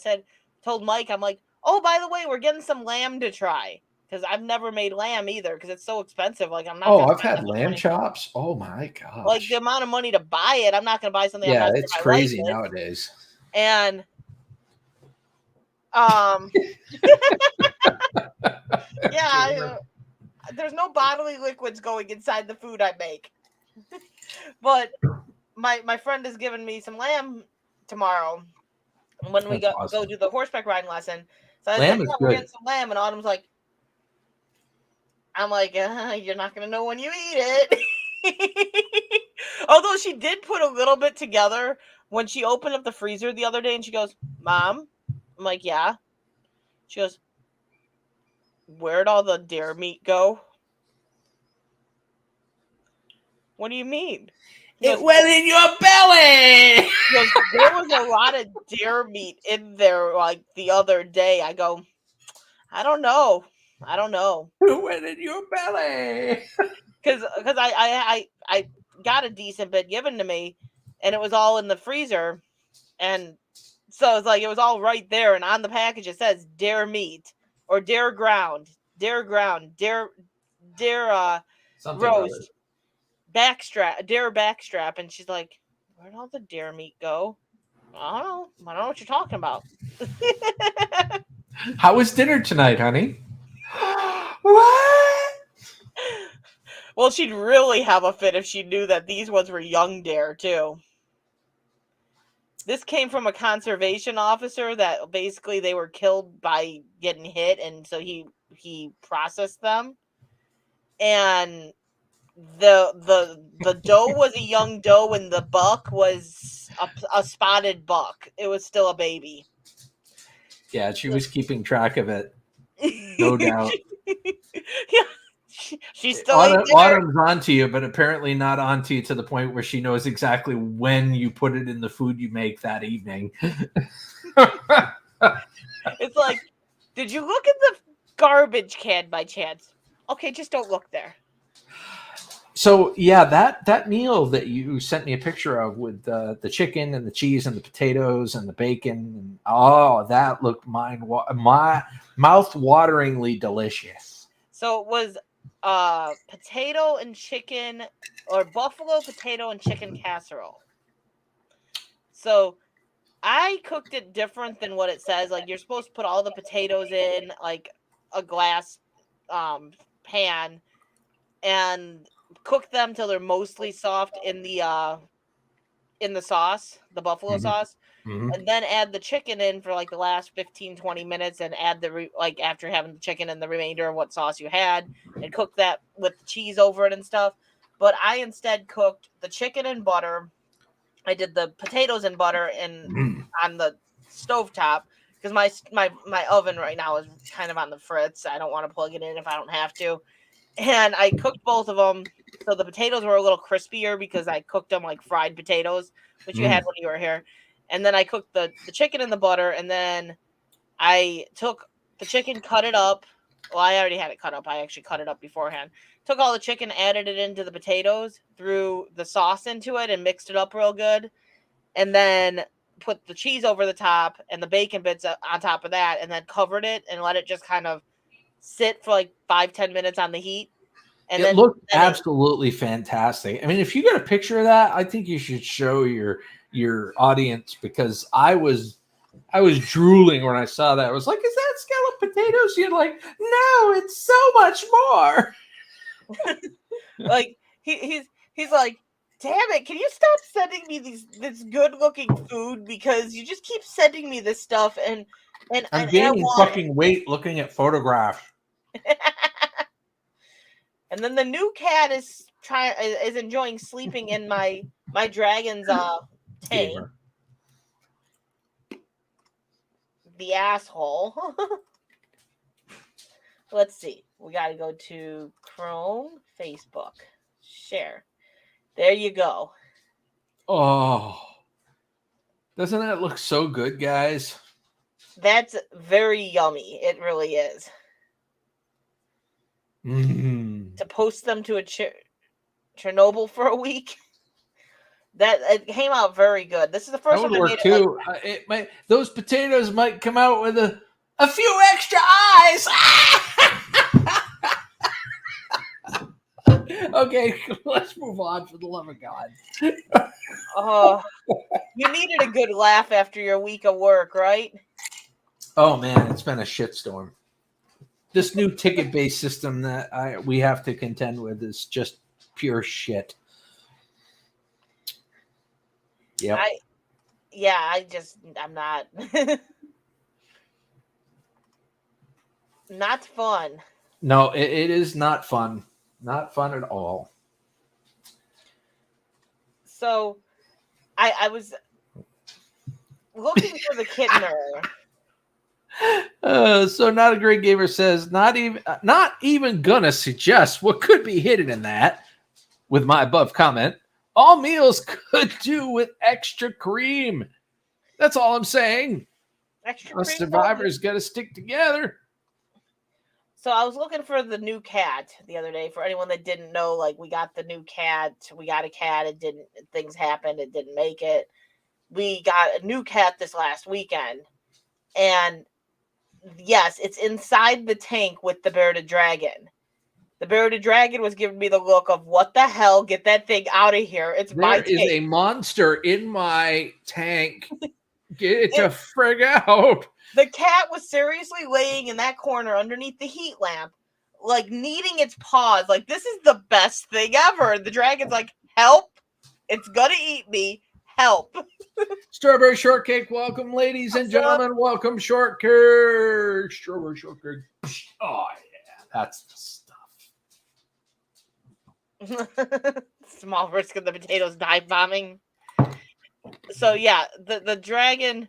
told Mike, I'm like, oh, by the way, we're getting some lamb to try. Because I've never made lamb either because it's so expensive. Like, I'm not Oh, going to I've spend had that much lamb money. chops. Oh my Like, the gosh. amount of money to buy it, I'm not going to buy something I'm Yeah, not sure it's if I like crazy it. nowadays. And yeah, there's no bodily liquids going inside the food I make. But my friend is giving me some lamb tomorrow when we That's go awesome. do the horseback riding lesson. So I Lamb said, is yeah, we're good. getting some lamb, and Autumn's like, I'm like, you're not gonna know when you eat it. Although she did put a little bit together when she opened up the freezer the other day, and she goes, "Mom," I'm like, "Yeah." She goes, "Where'd all the deer meat go?" What do you mean? It went in your belly. She goes, there was a lot of deer meat in there like the other day. I go, I don't know. It went in your belly. Because I got a decent bit given to me, and it was all in the freezer, and so it's like it was all right there, and on the package it says deer meat or deer ground, deer Something or other. roast, deer backstrap, and she's like, where'd all the deer meat go? I don't know what you're talking about. How was dinner tonight, honey? What? Well, she'd really have a fit if she knew that these ones were young deer too. This came from a conservation officer that basically they were killed by getting hit, and so he processed them. And the doe was a young doe, and the buck was a spotted buck. It was still a baby. Yeah, she was keeping track of it. No doubt. Yeah, she still ate dinner. Autumn's onto you, but apparently not onto you to the point where she knows exactly when you put it in the food you make that evening. It's like, did you look at the garbage can by chance? Okay, just don't look there. So yeah, that meal that you sent me a picture of with the chicken and the cheese and the potatoes and the bacon, and oh, that looked my mouth-wateringly delicious. So it was potato and chicken, or buffalo potato and chicken casserole. So I cooked it different than what it says. Like, you're supposed to put all the potatoes in like a glass pan and cook them till they're mostly soft in the sauce, the buffalo sauce. Mm-hmm. And then add the chicken in for like the last 15-20 minutes, and add like after having the chicken and the remainder of what sauce you had, and cook that with the cheese over it and stuff. But I instead cooked the chicken in butter. I did the potatoes in butter and on the stovetop, because my oven right now is kind of on the fritz. I don't want to plug it in if I don't have to. And I cooked both of them. So the potatoes were a little crispier because I cooked them like fried potatoes, which you had when you were here. And then I cooked the chicken in the butter, and then I took the chicken, cut it up. Well, I already had it cut up. I actually cut it up beforehand. Took all the chicken, added it into the potatoes, threw the sauce into it, and mixed it up real good. And then put the cheese over the top and the bacon bits on top of that, and then covered it and let it just kind of sit for like 5-10 minutes on the heat. And it looked absolutely fantastic. I mean, if you got a picture of that, I think you should show your audience, because I was drooling when I saw that. I was like, is that scalloped potatoes? You're like, no, it's so much more. Like he's like, damn it, can you stop sending me this good looking food, because you just keep sending me this stuff, and I'm gaining fucking weight looking at photographs. And then the new cat is enjoying sleeping in my dragon's tank. Gamer. The asshole. Let's see. We got to go to Chrome, Facebook, share. There you go. Oh. Doesn't that look so good, guys? That's very yummy. It really is. To post them to a Chernobyl for a week. That it came out very good. This is the first that would time work I made too. It might, those potatoes might come out with a few extra eyes. Okay, let's move on for the love of God. Oh, you needed a good laugh after your week of work, right? Oh man, it's been a shitstorm. This new ticket-based system that we have to contend with is just pure shit. Yep. I'm not. Not fun. No, it is not fun. Not fun at all. So, I was looking for the kidner. So Not a Great Gamer says, not even gonna suggest what could be hidden in that. With my above comment, all meals could do with extra cream. That's all I'm saying. Extra Us cream. survivors got to stick together. So I was looking for the new cat the other day. For anyone that didn't know, like, we got the new cat. We got a cat. Things happened. It didn't make it. We got a new cat this last weekend. And yes, it's inside the tank with the bearded dragon. The bearded dragon was giving me the look of, what the hell? Get that thing out of here. It's my tank. There is a monster in my tank. Get it to frig out. The cat was seriously laying in that corner underneath the heat lamp, like kneading its paws. Like, this is the best thing ever. The dragon's like, help. It's gonna eat me. Help. Strawberry shortcake, welcome, ladies and gentlemen. Welcome, shortcake. Strawberry shortcake. Oh, yeah, that's the stuff. Small risk of the potatoes dive bombing. So, yeah, the dragon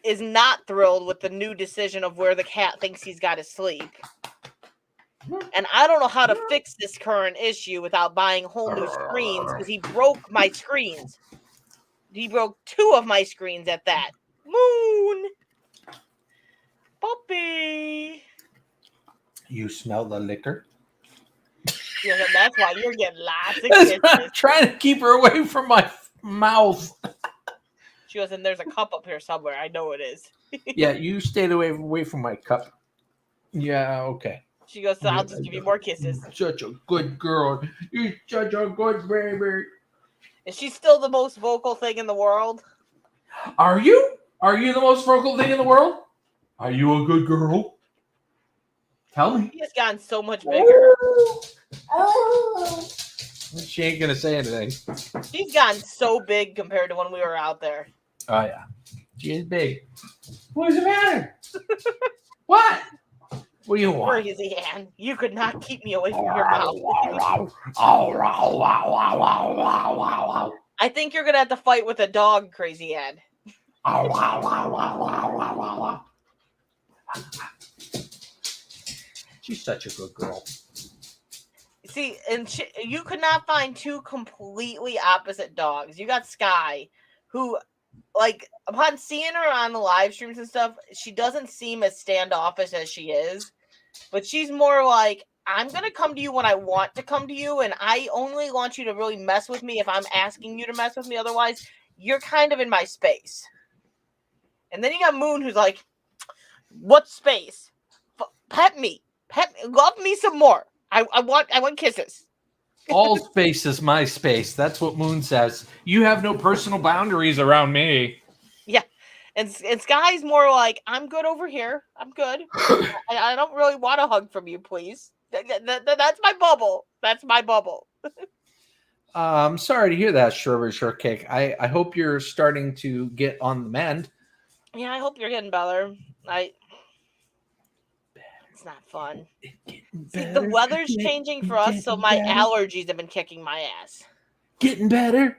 is not thrilled with the new decision of where the cat thinks he's got to sleep. And I don't know how to fix this current issue without buying whole new screens, because he broke my screens. He broke 2 of my screens at that. Moon! Puppy! You smell the liquor? Yeah, that's why you're getting lots of kisses. I'm trying to keep her away from my mouth. She goes, and there's a cup up here somewhere. I know it is. Yeah, you stayed away from my cup. Yeah, okay. She goes, so I'll just give you more kisses. Such a good girl. You're such a good baby. Is she still the most vocal thing in the world? Are you? Are you the most vocal thing in the world? Are you a good girl? Tell me. She has gotten so much bigger. She ain't gonna say anything. She's gotten so big compared to when we were out there. Oh yeah, she is big. What's the matter? What? What do you want? Crazy Ann, you could not keep me away from your mouth. I think you're gonna have to fight with a dog, Crazy Ann. She's such a good girl. See, and you could not find 2 completely opposite dogs. You got Sky, who, like, upon seeing her on the live streams and stuff, she doesn't seem as standoffish as she is. But she's more like, I'm going to come to you when I want to come to you, and I only want you to really mess with me if I'm asking you to mess with me. Otherwise, you're kind of in my space. And then you got Moon, who's like, what space? Pet me. Love me some more. I want kisses. All space is my space. That's what Moon says. You have no personal boundaries around me. Yeah. And Sky's more like, I'm good over here. I'm good. I don't really want a hug from you, please. That's my bubble. That's my bubble. I'm sorry to hear that, Strawberry Shortcake. I hope you're starting to get on the mend. Yeah, I hope you're getting better. It's not fun. See, the weather's changing for us, so my allergies have been kicking my ass. Getting better.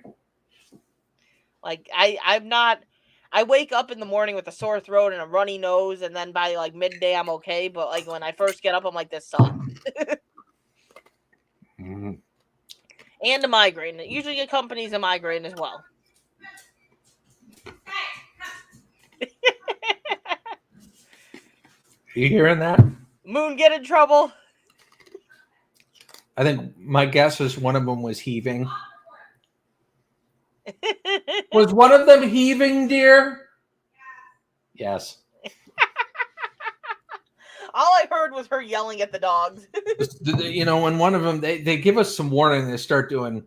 Like, I'm not. I wake up in the morning with a sore throat and a runny nose, and then by like midday I'm okay. But like when I first get up, I'm like, this sucks. Mm-hmm. And a migraine. It usually accompanies a migraine as well. You hearing that? Moon get in trouble. I think my guess is one of them was heaving. Was one of them heaving, dear? Yes. All I heard was her yelling at the dogs. You know, when one of them, they give us some warning. They start doing.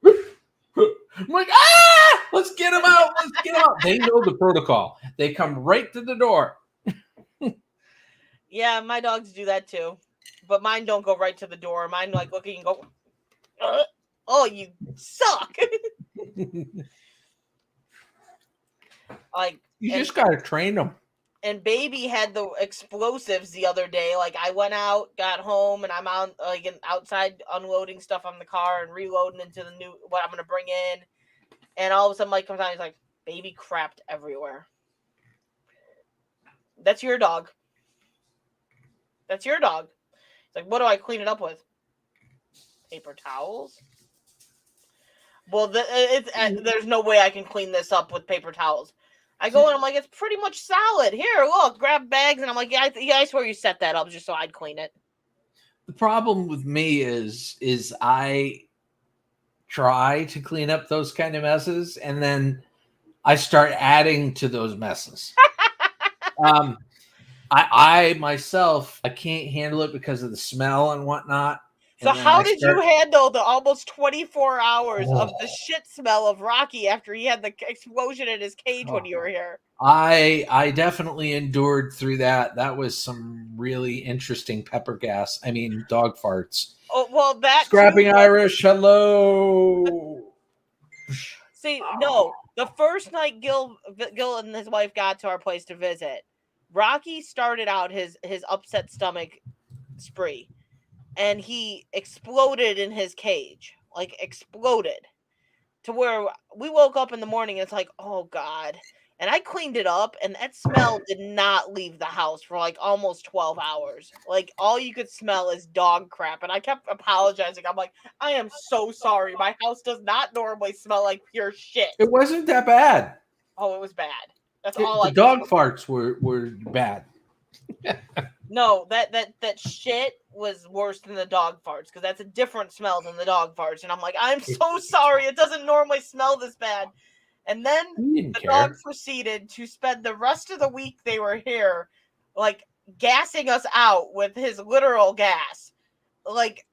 I'm like, let's get them out. Let's get them out. They know the protocol. They come right to the door. Yeah, my dogs do that too. But mine don't go right to the door. Mine like looking and go, oh, you suck. Like you just gotta train them. And baby had the explosives the other day. Like I went out, got home, and I'm out like outside unloading stuff on the car and reloading into the new what I'm gonna bring in. And all of a sudden Mike comes out, he's like, baby crapped everywhere. That's your dog. That's your dog. It's like, what do I clean it up with? Paper towels? Well, there's no way I can clean this up with paper towels. I go and I'm like, it's pretty much solid. Here, look, grab bags. And I'm like, yeah, I swear you set that up just so I'd clean it. The problem with me is I try to clean up those kind of messes, and then I start adding to those messes. I myself, I can't handle it because of the smell and whatnot. So how did you handle the almost 24 hours of the shit smell of Rocky after he had the explosion in his cage when you were here? I definitely endured through that. That was some really interesting pepper gas. I mean, dog farts. Oh, well, that Scrapping Irish, hello. See, no, the first night Gil and his wife got to our place to visit, Rocky started out his upset stomach spree. And he exploded in his cage, like exploded, to where we woke up in the morning and it's like, oh God. And I cleaned it up and that smell did not leave the house for like almost 12 hours. Like all you could smell is dog crap. And I kept apologizing. I'm like, I am so sorry. My house does not normally smell like pure shit. It wasn't that bad. Oh, it was bad. That's all I The dog farts were bad. No, that shit was worse than the dog farts because that's a different smell than the dog farts. And I'm like, I'm so sorry. It doesn't normally smell this bad. And then the dog proceeded to spend the rest of the week they were here, like gassing us out with his literal gas. Like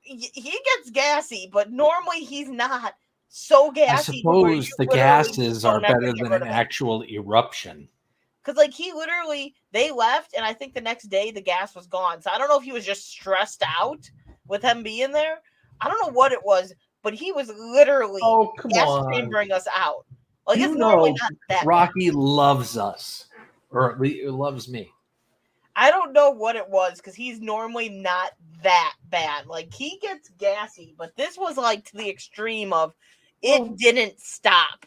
he gets gassy, but normally he's not so gassy. I suppose the gases are better than an actual eruption. Because, like, he literally, they left, and I think the next day the gas was gone. So I don't know if he was just stressed out with him being there. I don't know what it was, but he was literally gas chambering us out. Like, it's normally not that Rocky loves us, or at least loves me. I don't know what it was, because he's normally not that bad. Like, he gets gassy, but this was, like, to the extreme of it didn't stop.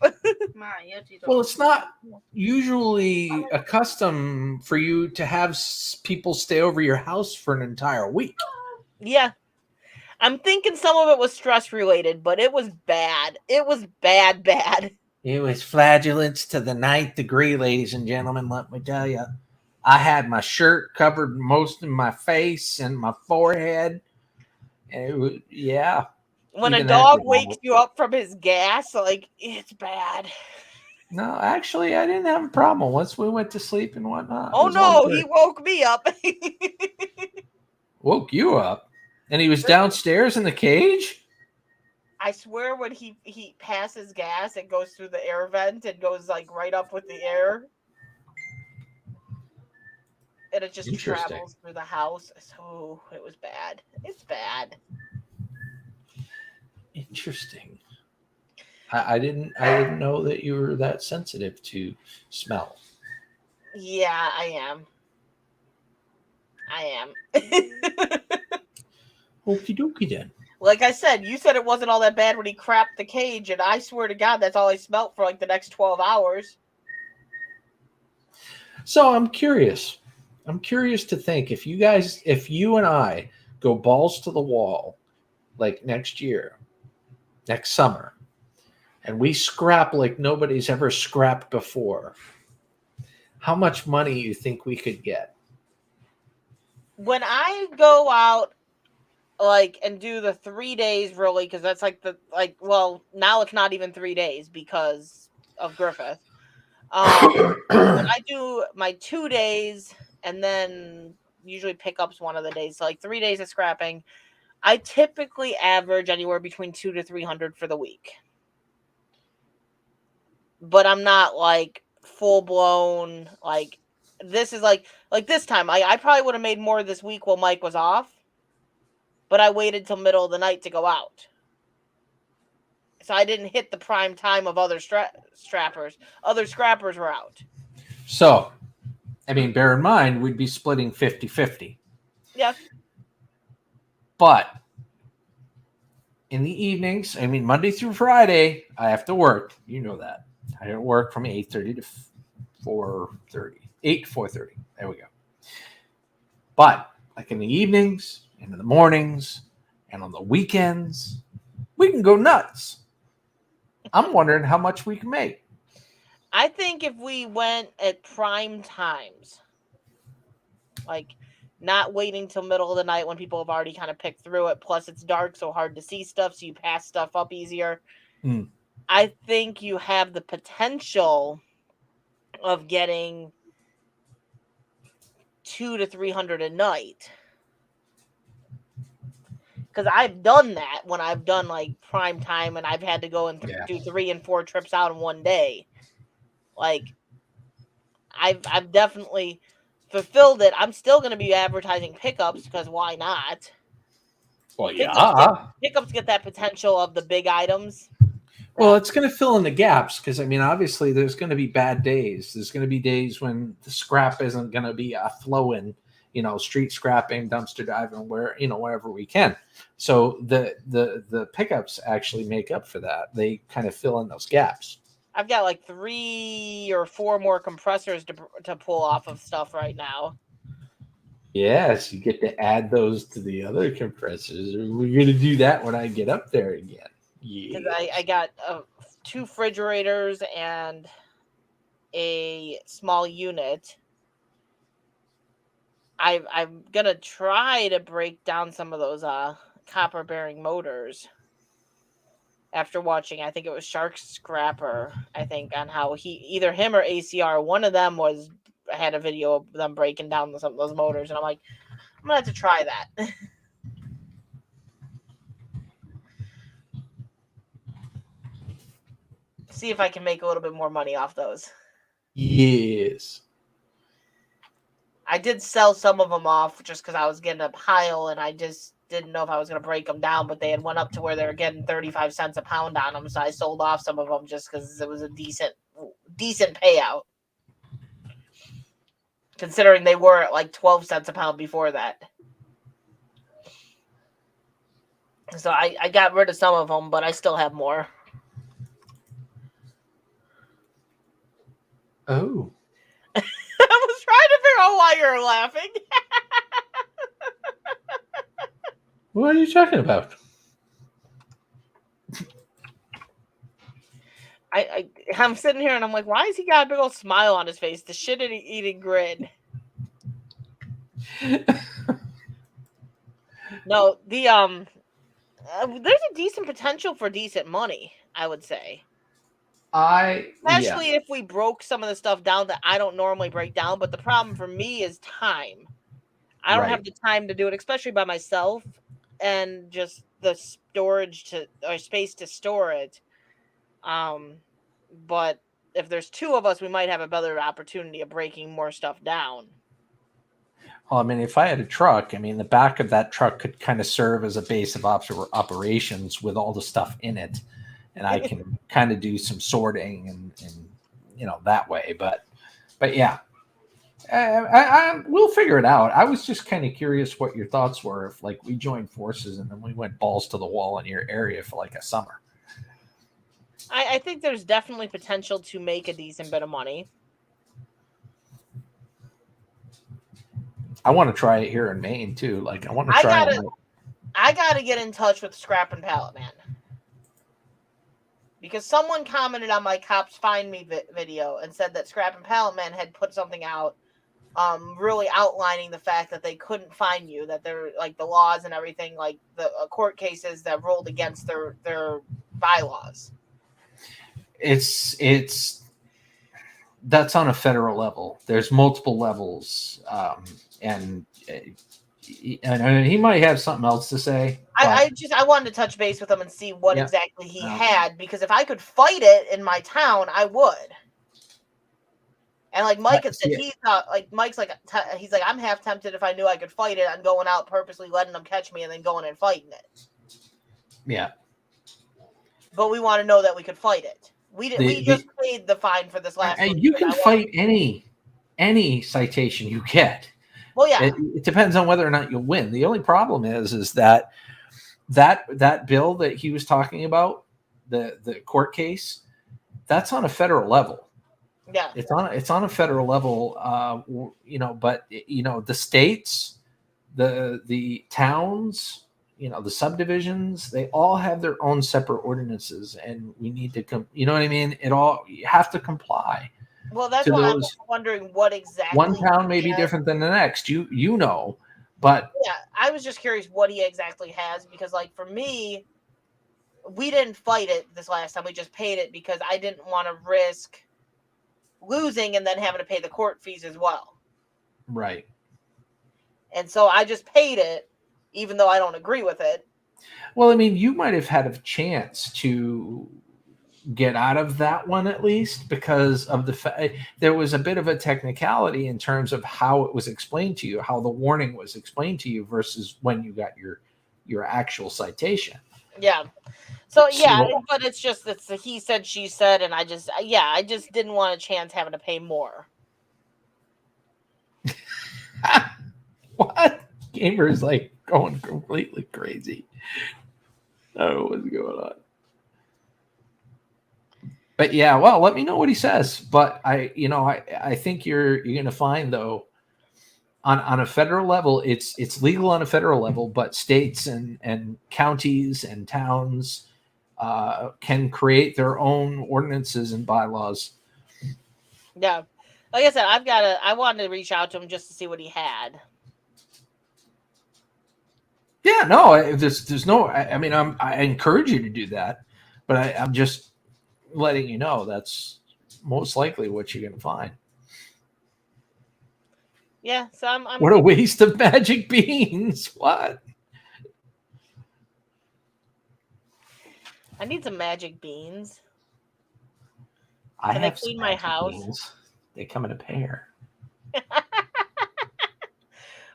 Well, it's not usually a custom for you to have people stay over your house for an entire week. Yeah. I'm thinking some of it was stress related, but it was bad. It was bad. It was flagellance to the 9th degree, ladies and gentlemen, let me tell you. I had my shirt covered most of my face and my forehead. And it was, yeah. When a dog wakes you up from his gas, like, it's bad. No, actually, I didn't have a problem once we went to sleep and whatnot. Oh, no, he woke me up. Woke you up? And he was downstairs in the cage? I swear when he passes gas, it goes through the air vent and goes, like, right up with the air. And it just travels through the house. So, it was bad. It's bad. Interesting. I didn't know that you were that sensitive to smell. Yeah, I am. Okie dokie then. Like I said, you said it wasn't all that bad when he crapped the cage, and I swear to God, that's all I smelt for like the next 12 hours. So I'm curious. I'm curious to think if you and I go balls to the wall, like next year, next summer, and we scrap like nobody's ever scrapped before, how much money you think we could get? when I go out and do the 3 days really, because that's now it's not even 3 days because of Griffith. When I do my 2 days and then usually pickups one of the days, so 3 days of scrapping, I typically average anywhere between 200 to 300 for the week. But I'm not full blown this is like this time. I probably would have made more this week while Mike was off, but I waited till middle of the night to go out. So I didn't hit the prime time of other strappers. Other scrappers were out. So, I mean, bear in mind, we'd be splitting 50-50. Yeah. But in the evenings, I mean, Monday through Friday, I have to work. You know that. I don't work from 8:30 to 4:30. 8 to 4:30. There we go. But in the evenings and in the mornings and on the weekends, we can go nuts. I'm wondering how much we can make. I think if we went at prime times, not waiting till middle of the night when people have already kind of picked through it, plus it's dark, so hard to see stuff, so you pass stuff up easier. I think you have the potential of getting 200 to 300 a night. Because I've done that when I've done prime time and I've had to go and do 3 and 4 trips out in one day. I've definitely fulfilled it. I'm still going to be advertising pickups because why not? Well, Pickups get that potential of the big items. Well, it's going to fill in the gaps because, I mean, obviously there's going to be bad days. There's going to be days when the scrap isn't going to be flowing, street scrapping, dumpster diving, wherever we can. So the pickups actually make up for that. They kind of fill in those gaps. I've got 3 or 4 more compressors to pull off of stuff right now. Yes, you get to add those to the other compressors. We're going to do that when I get up there again. Because I got 2 refrigerators and a small unit. I'm gonna try to break down some of those copper bearing motors. After watching, I think it was Shark Scrapper. I think on how either him or ACR, one of them had a video of them breaking down some of those motors, and I'm like, I'm gonna have to try that. See if I can make a little bit more money off those. Yes. I did sell some of them off just because I was getting a pile and I just didn't know if I was going to break them down, but they had went up to where they were getting 35 cents a pound on them. So I sold off some of them just because it was a decent payout. Considering they were at 12 cents a pound before that. So I got rid of some of them, but I still have more. Oh. I was trying to figure out why you're laughing. What are you talking about? I'm sitting here and I'm like, why has he got a big old smile on his face? The shit-eating grin. No, there's a decent potential for decent money, I would say. Especially if we broke some of the stuff down that I don't normally break down, but the problem for me is time. I don't have the time to do it, especially by myself, and just the storage or space to store it. But if there's 2 of us, we might have a better opportunity of breaking more stuff down. Well, I mean, if I had a truck, I mean, the back of that truck could kind of serve as a base of operations with all the stuff in it. And I can kind of do some sorting and that way. But yeah, we'll figure it out. I was just kind of curious what your thoughts were if we joined forces and then we went balls to the wall in your area for a summer. I think there's definitely potential to make a decent bit of money. I want to try it here in Maine too. I want to try it. I gotta get in touch with Scrap and Pallet Man. Because someone commented on my Cops Find Me video and said that Scrap and Pallet Man had put something out really outlining the fact that they couldn't fine you, that they're like the laws and everything, like the court cases that ruled against their bylaws. It's that's on a federal level. There's multiple levels, and he might have something else to say. I wanted to touch base with him and see what exactly he had, because if I could fight it in my town, I would. And like Mike had said, he thought, like Mike's like, he's like, I'm half tempted if I knew I could fight it. I'm going out purposely letting them catch me and then going and fighting it. Yeah. But we want to know that we could fight it. We just paid the fine for this last one. You can fight any citation you get. Well, yeah. It depends on whether or not you'll win. The only problem is that bill that he was talking about, the court case, that's on a federal level. Yeah, it's on a federal level, but the states, the towns, the subdivisions, they all have their own separate ordinances, and we need to you know what I mean? You have to comply. Well, that's why I'm wondering what exactly. One town may be different than the next, but yeah, I was just curious what he exactly has, because like for me, we didn't fight it this last time. We just paid it because I didn't want to risk losing and then having to pay the court fees as well. Right. And so I just paid it, even though I don't agree with it. Well, I mean, you might have had a chance to get out of that one at least, because of there was a bit of a technicality in terms of how it was explained to you, how the warning was explained to you versus when you got your actual citation. Yeah. So yeah, but it's the he said, she said, and I just didn't want a chance having to pay more. What? Gamer's like going completely crazy. I don't know what's going on. But yeah, well, let me know what he says. But I think you're going to find, though, on a federal level, it's legal on a federal level, but states and counties and towns can create their own ordinances and bylaws. Yeah, like I said, I wanted to reach out to him just to see what he had. Yeah, no, there's no. I mean, I encourage you to do that, but I'm just letting you know that's most likely what you're going to find. Yeah, so I'm what a waste of magic beans. What? I need some magic beans. Can I clean my house? Beans. They come in a pair.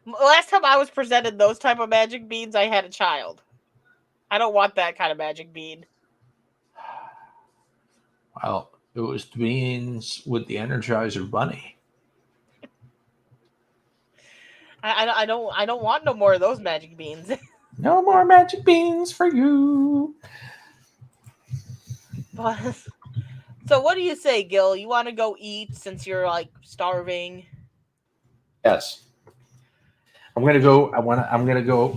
Last time I was presented those type of magic beans, I had a child. I don't want that kind of magic bean. Well, it was beans with the Energizer Bunny. I don't want no more of those magic beans. No more magic beans for you. But, so what do you say, Gil? You want to go eat since you're like starving? Yes. I'm gonna go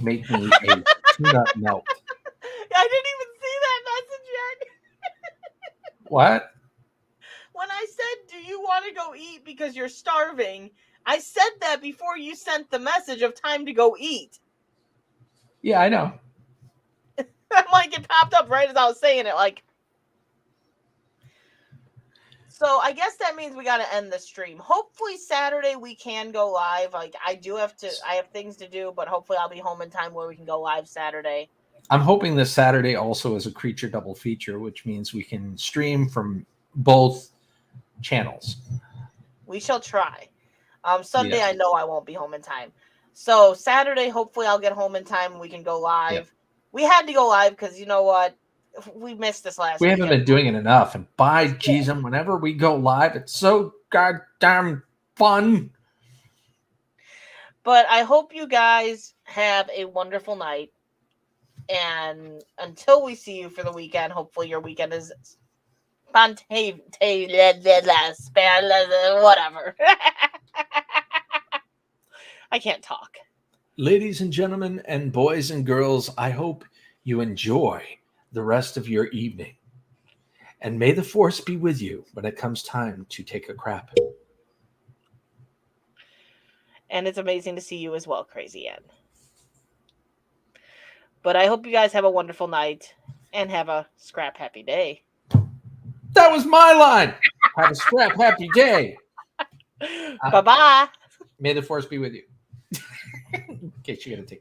make me a tuna melt. I didn't even see that message yet. What? When I said, do you want to go eat because you're starving, I said that before you sent the message of time to go eat. Yeah, I know. I'm like, it popped up right as I was saying it, like. So I guess that means we got to end the stream. Hopefully Saturday we can go live. Like I have things to do, but hopefully I'll be home in time where we can go live Saturday. I'm hoping this Saturday also is a creature double feature, which means we can stream from both channels. We shall try. Sunday, yes. I know I won't be home in time. So Saturday, hopefully I'll get home in time and we can go live. Yep. We had to go live because you know what? We missed this last week. We haven't been doing it enough. And by Jesus, whenever we go live, it's so goddamn fun. But I hope you guys have a wonderful night. And until we see you for the weekend, hopefully your weekend is spontaneous, whatever. I can't talk. Ladies and gentlemen and boys and girls, I hope you enjoy the rest of your evening. And may the force be with you when it comes time to take a crap. And it's amazing to see you as well, Crazy Ann. But I hope you guys have a wonderful night and have a scrap happy day. That was my line. Have a scrap happy day. Bye-bye. May the force be with you. In case you got to take